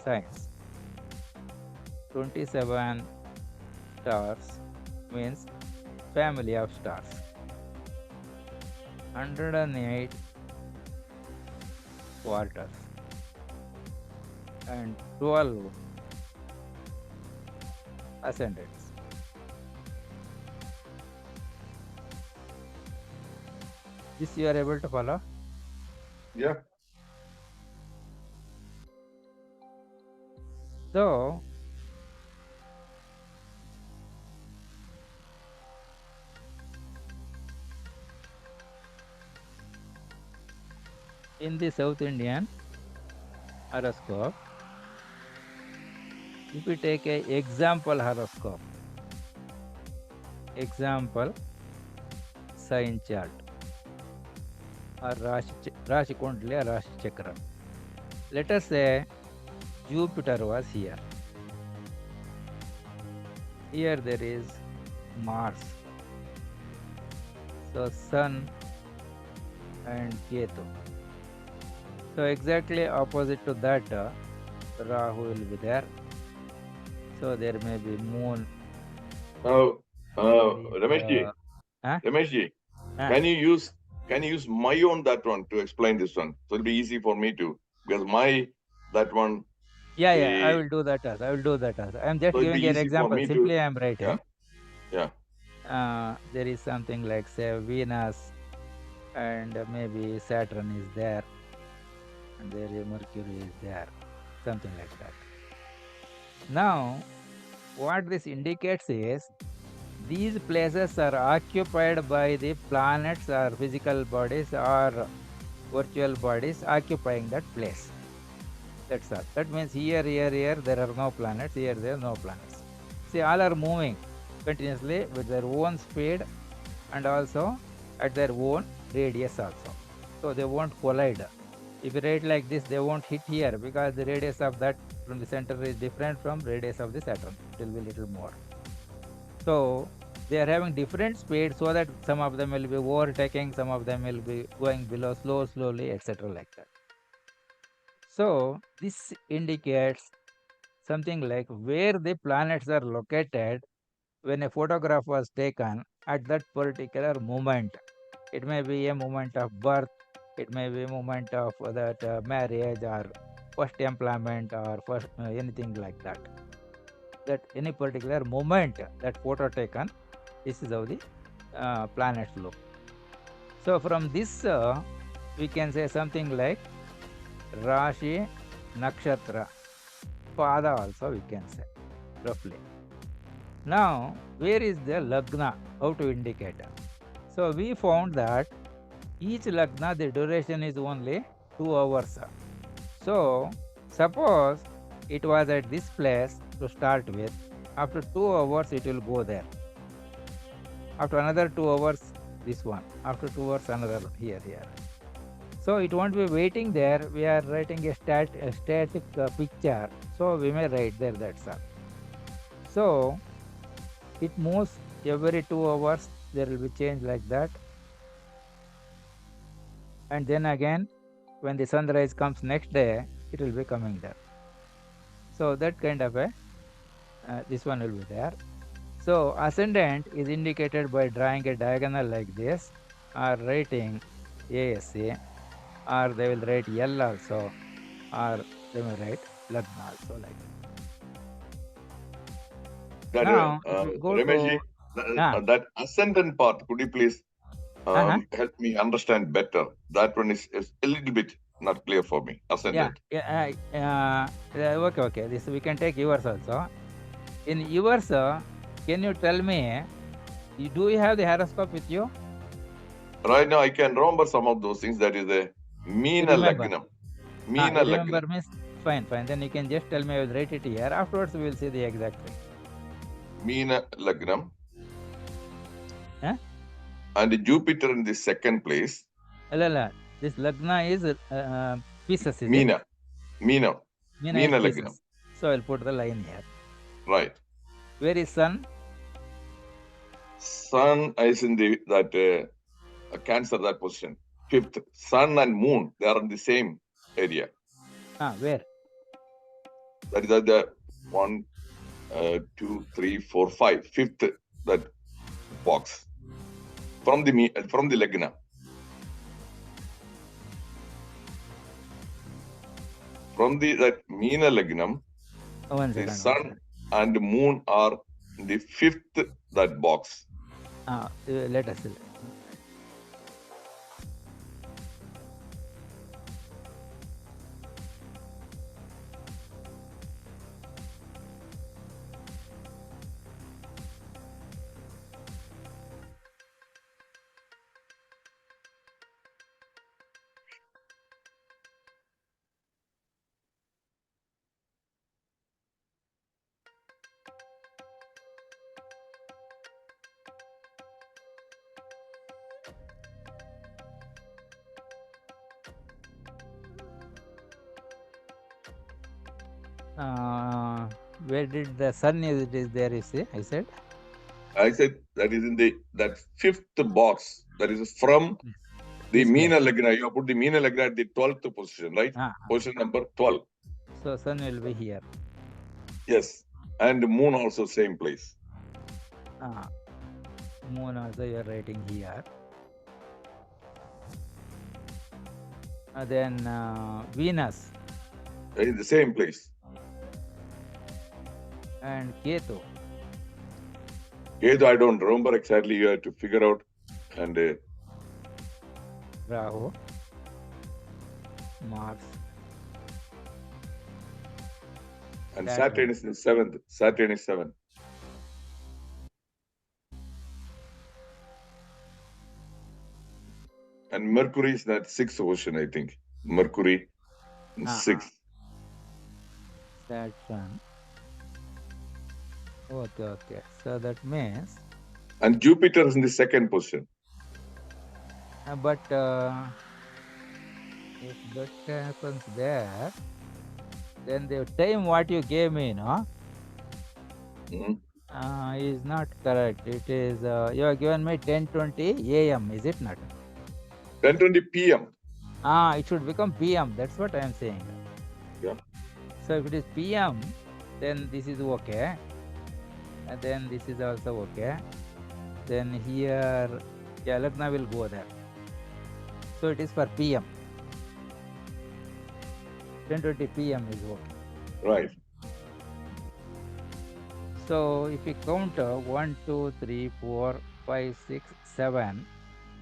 signs. 27 stars means family of stars. 108 quarters and 12 ascendants. This you are able to follow? Yeah. So in the South Indian horoscope, if we take a example horoscope, example sign chart or Rashi Kundli or Rashi Chakra. Let us say Jupiter was here. Here there is Mars. So Sun and Ketu. So exactly opposite to that, Rahu will be there. So there may be Moon. Now, Rameshji, Rameshji, can you use my own that one to explain this one? So it'll be easy for me to, because that one. Yeah, I will do that also. I am just So it'll giving be an easy for example. me Simply to. I am writing. Yeah. There is something like, say, Venus, and maybe Saturn is there, and there is Mercury is there, something like that. Now, what this indicates is these places are occupied by the planets or physical bodies or virtual bodies occupying that place. That's all. That means here there are no planets, here there are no planets. See, all are moving. continuously with their own speed and also at their own radius also. So they won't collide. If you write like this, they won't hit here because the radius of that from the center is different from radius of the Saturn. It will be little more. So they are having different speeds so that some of them will be overtaking, some of them will be going below slowly, etc. like that. So this indicates something like where the planets are located when a photograph was taken at that particular moment. It may be a moment of birth, it may be a moment of that marriage or first employment or first anything like that. That any particular moment that photo taken, this is how the planets look. So from this we can say something like Rashi, Nakshatra, Pada also we can say roughly. Now, where is the Lagna? How to indicate? So, we found that each Lagna, the duration is only 2 hours. So, suppose it was at this place to start with, after 2 hours it will go there. After another 2 hours, this one. After 2 hours, another here. So, it won't be waiting there. We are writing a static picture. So, we may write there, that's all. So, it moves every 2 hours, there will be change like that. And then again, when the sunrise comes next day, it will be coming there. So that kind of a, this one will be there. So ascendant is indicated by drawing a diagonal like this, or writing ASA, or they will write L also, or they will write Lagna also like that. Now, if you go Rameshji, to that ascendant part, could you please help me understand better? That one is a little bit not clear for me. Ascendant. Okay. This we can take yours also. In yours, can you tell me, do you have the horoscope with you? Right now, I can remember some of those things. That is the Meena Lagnam. Meena Lagnam. Remember means fine. Then you can just tell me. I will write it here. Afterwards, we will see the exact thing. Meena Lagnam. Huh? And Jupiter in the second place. This Lagna is pieces. Is Meena. It? Meena Lagnam. So I'll put the line here. Right. Where is Sun? Sun is in that Cancer, that position. Fifth, Sun and Moon, they are in the same area. Where? That is the 1, 2, 3, 4, 5. Fifth, that box from the Lagna. From that Meena Lagnam, the Sun and Moon are in the fifth that box. Let us see. Where did the Sun is there? You see, I said that is in that fifth box. That is from the Meena Lagna. You have put the Meena Lagna at the 12th position, right? Position number 12. So Sun will be here. Yes, and Moon also same place. Moon also you are writing here. Then Venus. In the same place. And Ketu. Ketu, I don't remember exactly. You have to figure out. And Rahu. Mars. And Saturn is in the 7th. Saturn is 7. And Mercury is that 6th position, I think. Mercury in 6th. Saturn. Okay, okay. So that means. And Jupiter is in the second position. But if that happens there, then the time what you gave me, no, is not correct. It is you have given me 10:20 a.m. Is it not? 10:20 p.m. It should become p.m. That's what I am saying. Yeah. So if it is p.m., then this is okay, and then this is also okay. Then here, yeah, Lagna will go there. So it is for p.m. 10:20 p.m. is okay. Right. So if we count 1, 2, 3, 4, 5, 6, 7,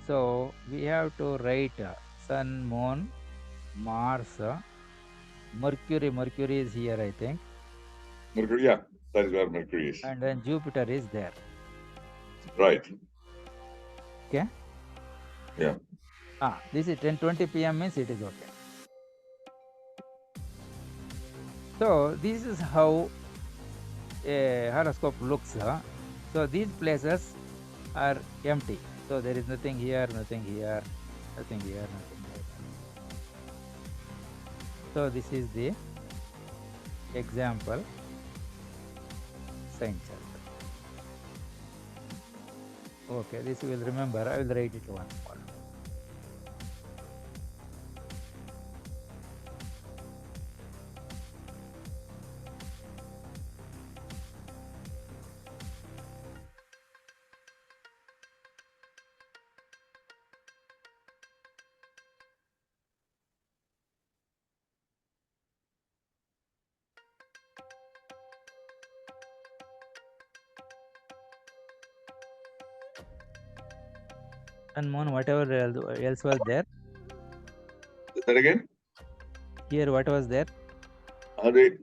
so we have to write Sun, Moon, Mars, Mercury. Mercury is here, I think. Mercury, yeah, that is where Mercury is. And then Jupiter is there. Right. Okay. Yeah. This is 10:20 p.m. means it is okay. So this is how a horoscope looks. So these places are empty. So there is nothing here, nothing here, nothing here, nothing here. So this is the example sign chart. Okay, this you will remember. I will write it once more. And Moon, whatever else was there. That again? Here, what was there? The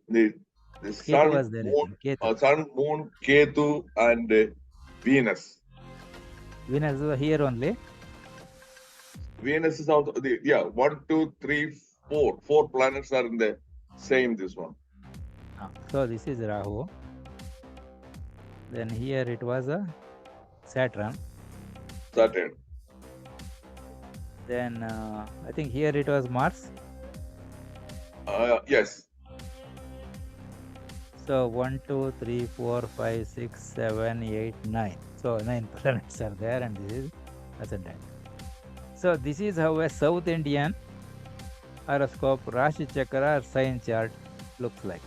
Ketu Sun, was there, I think. Ketu. Sun, Moon, Ketu, and Venus. Venus was here only. Venus is out. Yeah, 1, 2, 3, 4. 4 planets are in the same. This one. So this is Rahu. Then here it was a Saturn. Saturn. Then I think here it was Mars. Yes. So 1, 2, 3, 4, 5, 6, 7, 8, 9. So 9 planets are there, and this is ascendant. So this is how a South Indian horoscope, Rashi Chakra or sign chart looks like.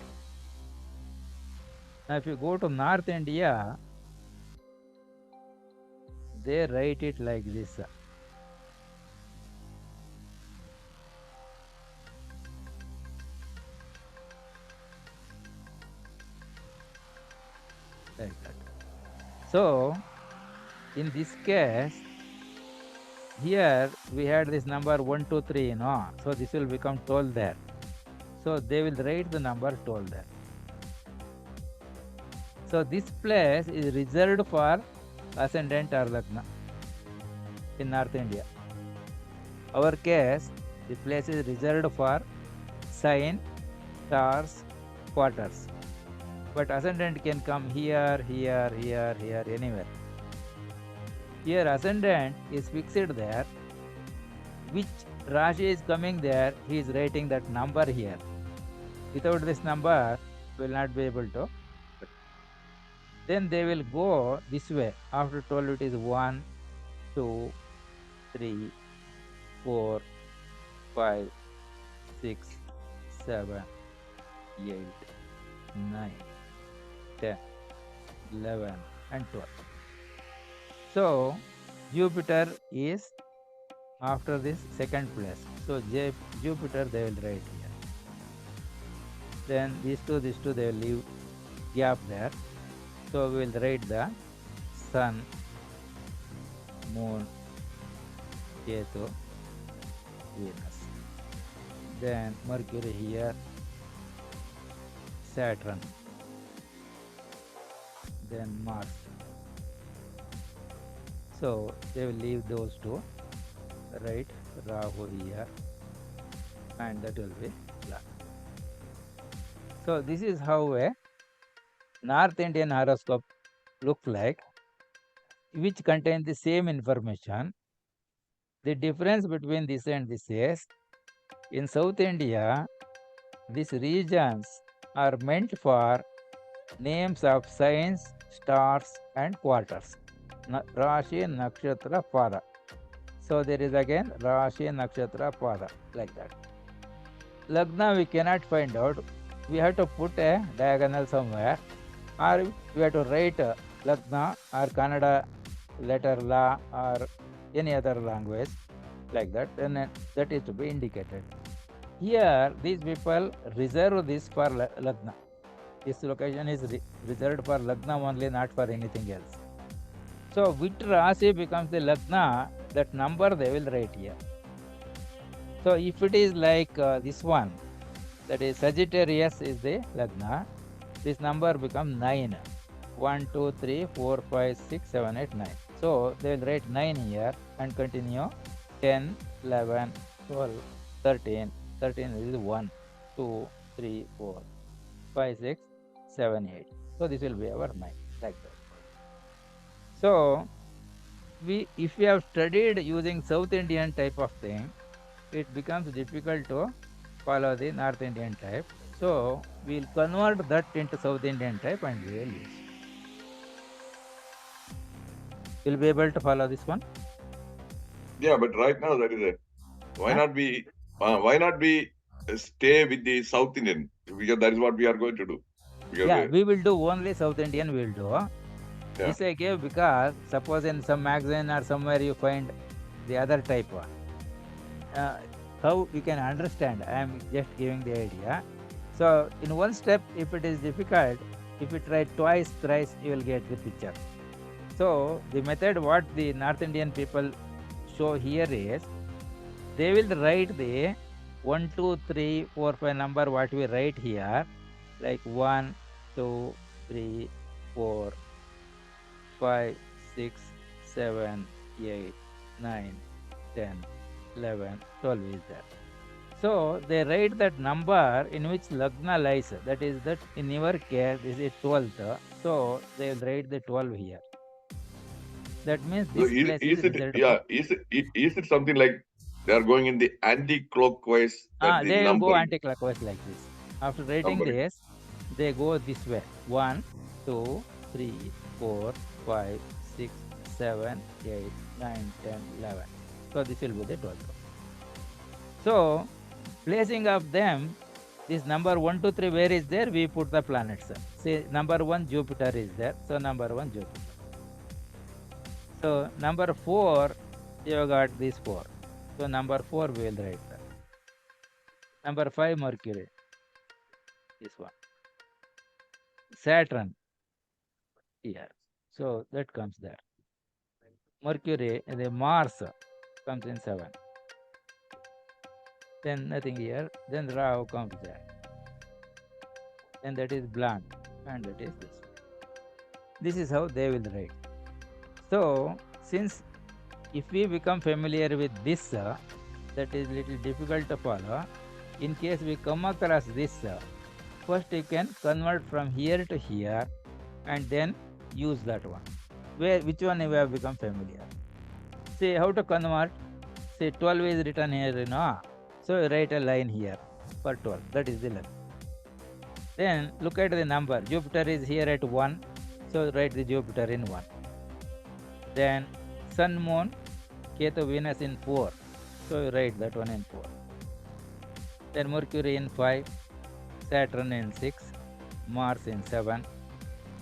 Now if you go to North India, they write it like this. Like that. So in this case, here we had this number 1, 2, 3, so this will become 12 there. So they will write the number 12 there. So this place is reserved for ascendant or Lagna in North India. Our case, the place is reserved for sign, stars, quarters. But ascendant can come here, here, here, here, anywhere. Here ascendant is fixed there. Which Rashi is coming there, he is writing that number here. Without this number, will not be able to. Then they will go this way. After 12, it is 1, 2, 3, 4, 5, 6, 7, 8, 9, 10, 11, and 12. So Jupiter is after this second place. So Jupiter they will write here. Then these two they will leave gap there. So we will write the Sun, Moon, Ketu, Venus. Then Mercury here, Saturn, then Mars. So they will leave those two, right? Rahu here, and that will be black. So this is how a North Indian horoscope look like, which contain the same information. The difference between this and this is, in South India, these regions are meant for names of signs, stars, and quarters. Rashi, Nakshatra, Pada. So there is again Rashi, Nakshatra, Pada, like that. Lagna we cannot find out. We have to put a diagonal somewhere, or we have to write Lagna or Kannada letter La or any other language like that, then that is to be indicated. Here, these people reserve this for Lagna. This location is reserved for Lagna only, not for anything else. So, which Rasi becomes the Lagna, that number they will write here. So, if it is like this one, that is Sagittarius is the Lagna, this number becomes 9. 1, 2, 3, 4, 5, 6, 7, 8, 9. So, they will write 9 here and continue 10, 11, 12, 13. 13 is 1, 2, 3, 4, 5, 6, 7, 8. So, this will be our 9, like that. So, if we have studied using South Indian type of thing, it becomes difficult to follow the North Indian type. So, we will convert that into South Indian type and we will use. You will be able to follow this one? Yeah, but right now that is it. Why not be stay with the South Indian? Because that is what we are going to do. Because we will do only South Indian, we will do. Yeah. This I gave because suppose in some magazine or somewhere you find the other type. How you can understand? I am just giving the idea. So in one step, if it is difficult, if you try twice, thrice, you will get the picture. So the method what the North Indian people show here is, they will write the 1, 2, 3, 4, 5 number what we write here, like 1, 2, 3, 4, 5, 6, 7, 8, 9, 10, 11, 12 is there. So they write that number in which Lagna lies. That is that in your case this is 12th. So they will write the 12 here. That means this place is it something like they are going in the anti-clockwise? They will go anti-clockwise like this. After writing this, they go this way. 1, 2, 3, 4, 5, 6, 7, 8, 9, 10, 11. So this will be the 12th. So placing of them, this number 1, 2, 3, where is there? We put the planets. See, number 1 Jupiter is there. So number 1 Jupiter. So number 4, you got this 4. So number 4 we will write that. Number 5 Mercury. This one. Saturn here. So that comes there. Mercury, the Mars comes in 7. Then nothing here. Then Rahu comes there. And that is blank. And that is this. This is how they will write. So, since if we become familiar with this, that is little difficult to follow. In case we come across this, first you can convert from here to here and then use that one. Which one you have become familiar? See how to convert. See 12 is written here, you know. So you write a line here for 12. That is the line. Then look at the number. Jupiter is here at 1. So write the Jupiter in 1. Then Sun, Moon, Ketu, Venus in 4. So you write that one in 4. Then Mercury in 5, Saturn in 6, Mars in 7,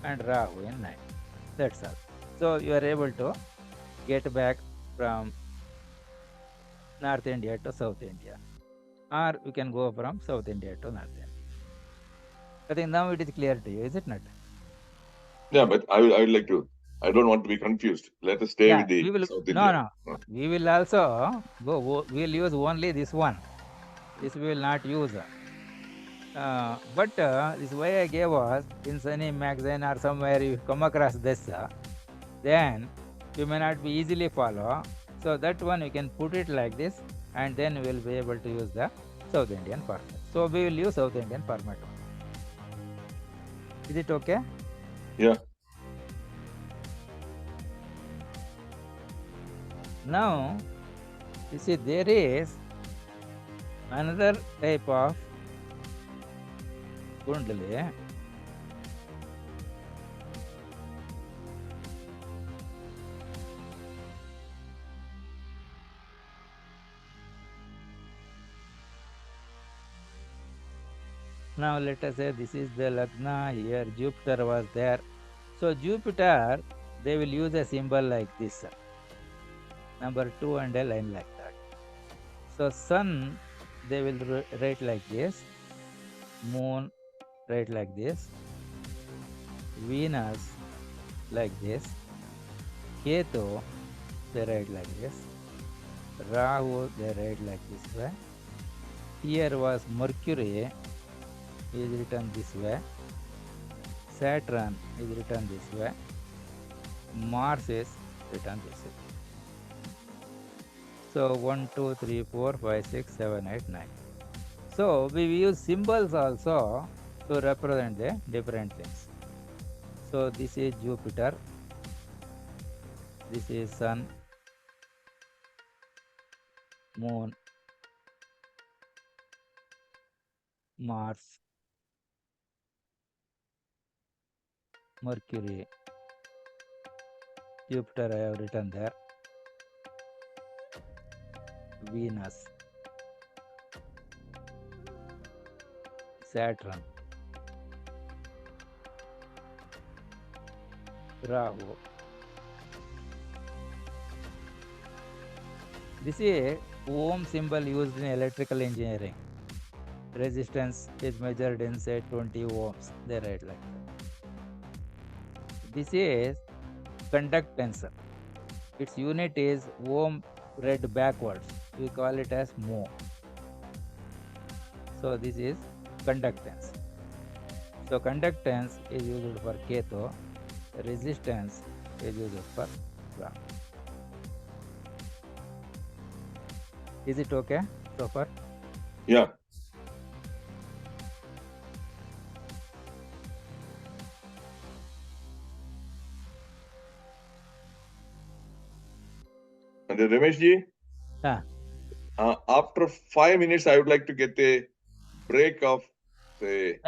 and Rahu in 9. That's all. So you are able to get back from North India to South India. Or we can go from South India to North India. I think now it is clear to you, is it not? Yeah, but I would like to. I don't want to be confused. Let us stay with the South India. No. We will also go. We will use only this one. This we will not use. But this way I gave was in any magazine or somewhere you come across this, then you may not be easily follow. So that one you can put it like this, and then we will be able to use the South Indian format. So we will use South Indian format. Is it okay? Yeah. Now, you see, there is another type of Kundali. Now, let us say this is the Lagna here, Jupiter was there. So, Jupiter, they will use a symbol like this, number 2 and a line like that. So, Sun, they will write like this, Moon, write like this, Venus, like this, Ketu, they write like this, Rahu, they write like this way. Here was Mercury, is written this way, Saturn is written this way, Mars is written this way. So 1, 2, 3, 4, 5, 6, 7, 8, 9. So we use symbols also to represent the different things. So this is Jupiter, this is Sun, Moon, Mars, Mercury, Jupiter I have written there, Venus, Saturn, Rahu. This is ohm symbol used in electrical engineering. Resistance is measured in say 20 ohms. They write like that. This is conductance. Its unit is ohm read backwards. We call it as mho. So this is conductance. So conductance is used for Ketu. Resistance is used for Rahu. Is it okay so far? Yeah. And Rameshji, after 5 minutes, I would like to get a break of say.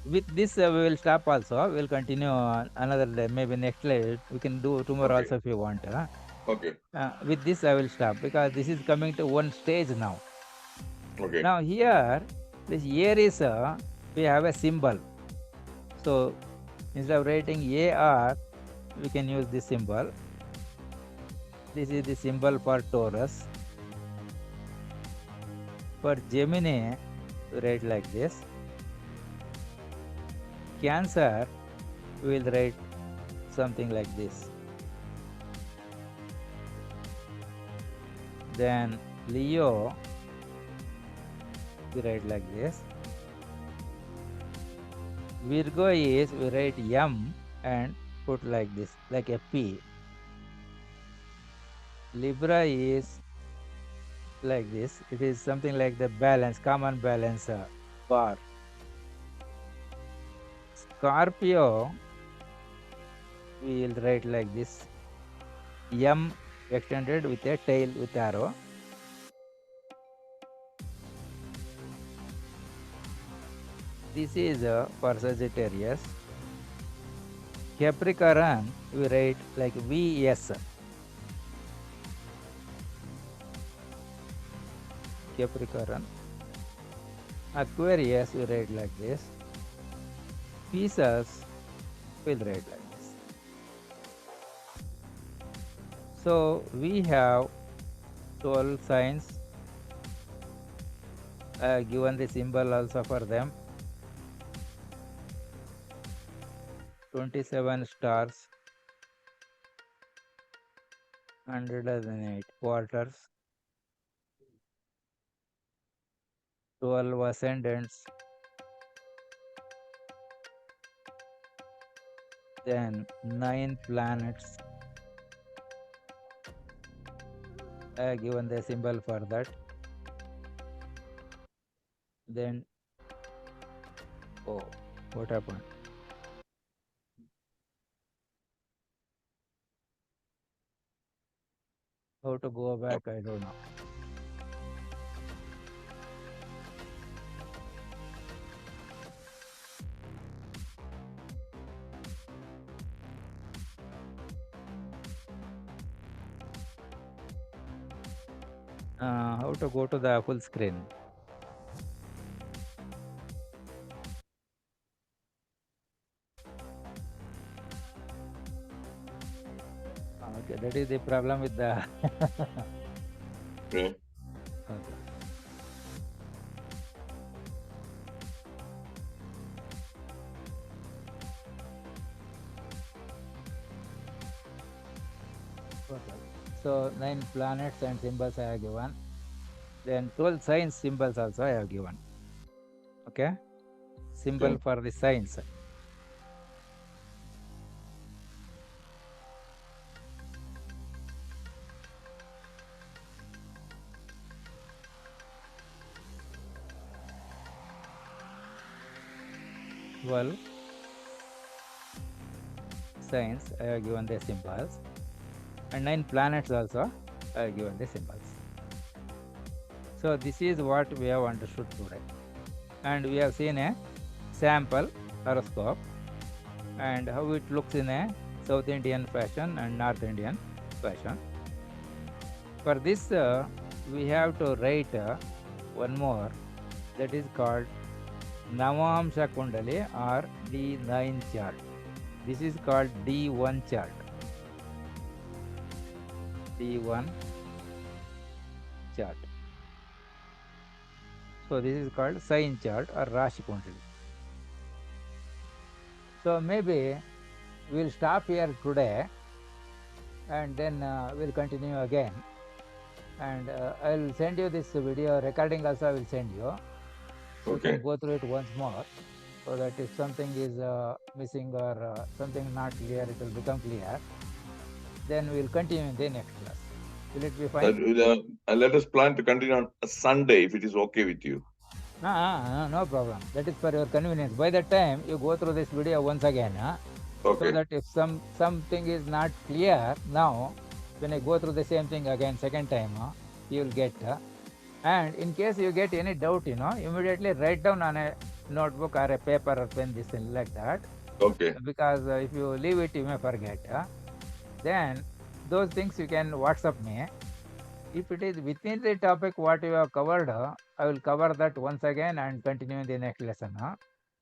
With this, we will stop also. We will continue another day, maybe next day. We can do tomorrow Okay. also if you want. Okay. With this, I will stop because this is coming to one stage now. Okay. Now here, this Aries, we have a symbol. So instead of writing AR, we can use this symbol. This is the symbol for Taurus. For Gemini, we write like this. Cancer, we will write something like this. Then Leo, we write like this. Virgo is, we write M and put like this, like a P. Libra is like this. It is something like the balance, common balance bar. Scorpio, we will write like this. M extended with a tail with arrow. This is for Sagittarius. Capricorn, we write like VS. Capricorn. Aquarius, we write like this. Pisces, we'll write like this. So we have 12 signs. Given the symbol also for them. 27 stars, 108 quarters, 12 ascendants, then 9 planets. Given the symbol for that. Then, oh, what happened? How to go back, I don't know. How to go to the full screen? Okay, that is the problem with the. Okay. Okay. So 9 planets and symbols I have given. Then 12 signs symbols also I have given. Okay, symbol for the signs. Well, signs I have given the symbols, and 9 planets also I have given the symbols. So this is what we have understood today, and we have seen a sample horoscope and how it looks in a South Indian fashion and North Indian fashion. For this, we have to write one more, that is called Navamsha Kundali or D9 chart. This is called D1 chart. D1 chart. So this is called sign chart or Rashi Kundali. So maybe we'll stop here today, and then we'll continue again. And I'll send you this video recording also. I will send you. So you can go through it once more, so that if something is missing or something not clear, it will become clear. Then we'll continue in the next class. Will it be fine? Let us plan to continue on a Sunday if it is okay with you. No problem. That is for your convenience. By that time, you go through this video once again. Okay. So that if something is not clear now, when I go through the same thing again second time, you will get. And in case you get any doubt, immediately write down on a notebook or a paper or pen, this thing like that. Okay. Because if you leave it, you may forget. Then those things you can WhatsApp me. If it is within the topic what you have covered, I will cover that once again and continue in the next lesson.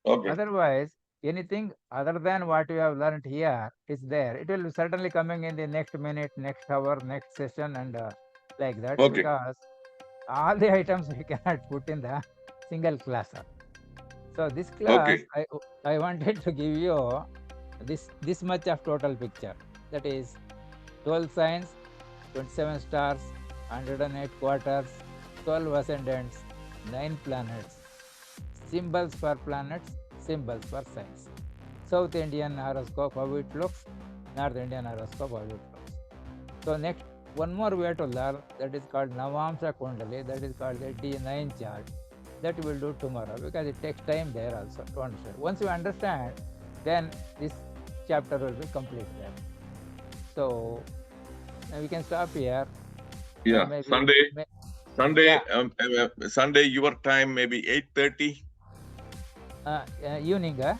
Okay. Otherwise, anything other than what you have learned here is there. It will certainly coming in the next minute, next hour, next session, and like that. Okay. Because all the items we cannot put in the single class. So this class, I wanted to give you this much of total picture. That is 12 signs, 27 stars, 108 quarters, 12 ascendants, 9 planets, symbols for planets, symbols for signs. South Indian horoscope, how it looks, North Indian horoscope, how it looks. So next, one more way to learn, that is called Navamsha Kundali, that is called the D9 chart. That we will do tomorrow, because it takes time there also to understand. Once you understand, then this chapter will be complete there. So we can stop here. Yeah, maybe, Sunday, Sunday your time maybe 8:30. Evening, yeah,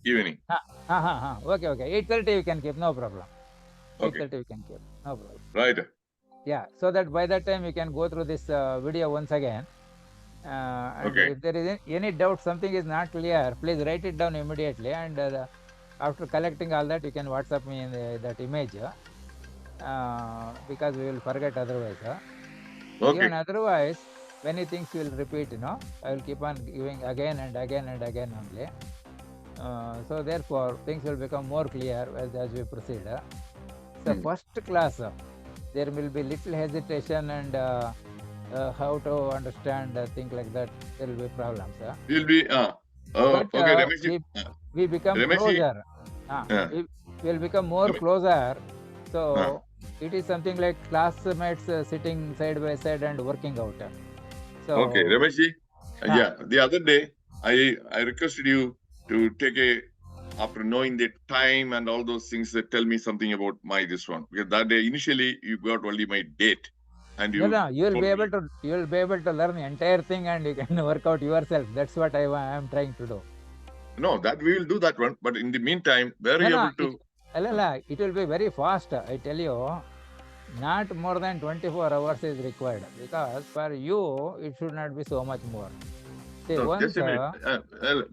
evening. Okay. 8:30 you can keep, no problem. 8:30 you can keep, no problem. Right. Yeah, so that by that time you can go through this video once again. And if there is any doubt, something is not clear, please write it down immediately. And after collecting all that, you can WhatsApp me in that image, because we will forget otherwise. Even otherwise, many things will repeat. I will keep on giving again and again and again only. So therefore, things will become more clear as we proceed. So first class, there will be little hesitation and how to understand things like that. There will be problems. Will be We become closer. We will become more closer. So it is something like classmates sitting side by side and working out. So Rameshji, yeah, the other day I requested you to take a after knowing the time and all those things, tell me something about this one. Because that day, initially, you got only my date. And you will be able to learn the entire thing and you can work out yourself. That's what I am trying to do. No, that we will do that one. But in the meantime, were you able to? It will be very fast. I tell you, not more than 24 hours is required, because for you, it should not be so much more. See, No, just a minute.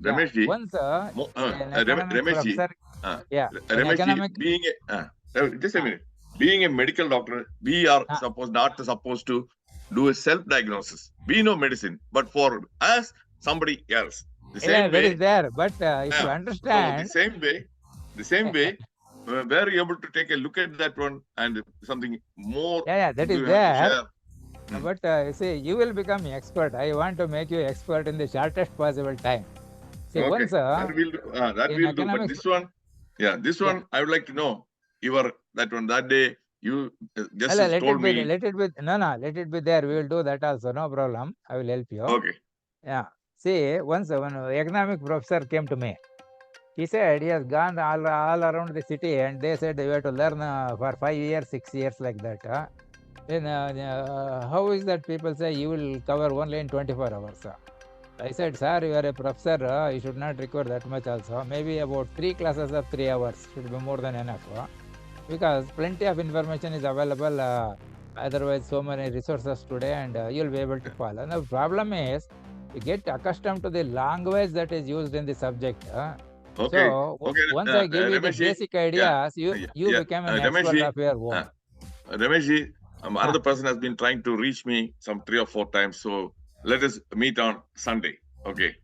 Rameshji, once an Rameshji, professor, Rameshji, just a minute. Being a medical doctor, we are not supposed to do a self-diagnosis. We know medicine, but for us, somebody else. The same way is there, but if you understand, so the same way, were you able to take a look at that one and something more? That is there. But see, you will become expert. I want to make you expert in the shortest possible time. See, once that will do. But this one, this one, I would like to know. That day you just told me. Let it be there. We will do that also. No problem. I will help you. Okay. Yeah. See, once one economic professor came to me. He said he has gone all around the city, and they said you have to learn for 5 years, 6 years, like that. Then how is that people say you will cover only in 24 hours? I said, sir, you are a professor, you should not require that much also. Maybe about 3 classes of 3 hours should be more than enough. Because plenty of information is available, otherwise so many resources today, and you'll be able to follow. Now, the problem is, you get accustomed to the language that is used in the subject. So, once I give you the basic ideas, you become an expert of your own. Rameshji, another person has been trying to reach me some 3 or 4 times. So let us meet on Sunday. Okay.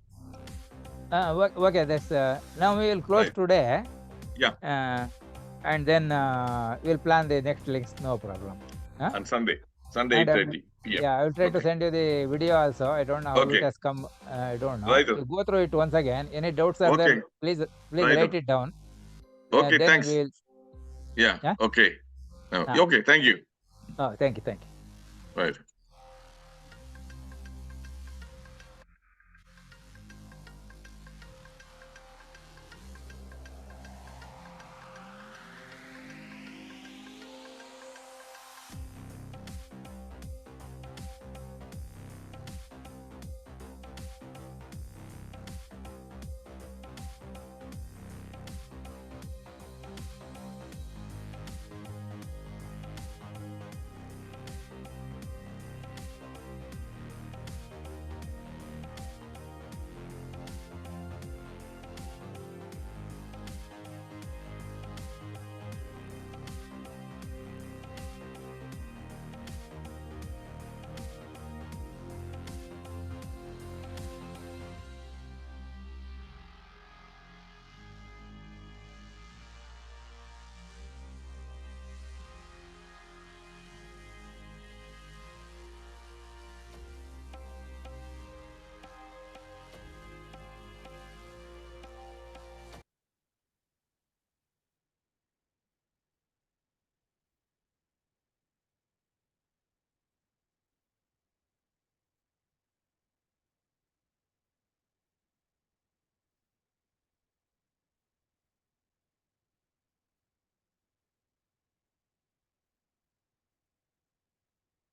Okay. That's now we will close today. Yeah. And then we'll plan the next links. No problem. On Sunday 8:30 p.m. Yeah, I will try to send you the video also. I don't know how it has come. I don't know. Right. We'll go through it once again. Any doubts are there? Please write it down. Okay. Thanks. Okay. Okay. Thank you. Oh, thank you. Right.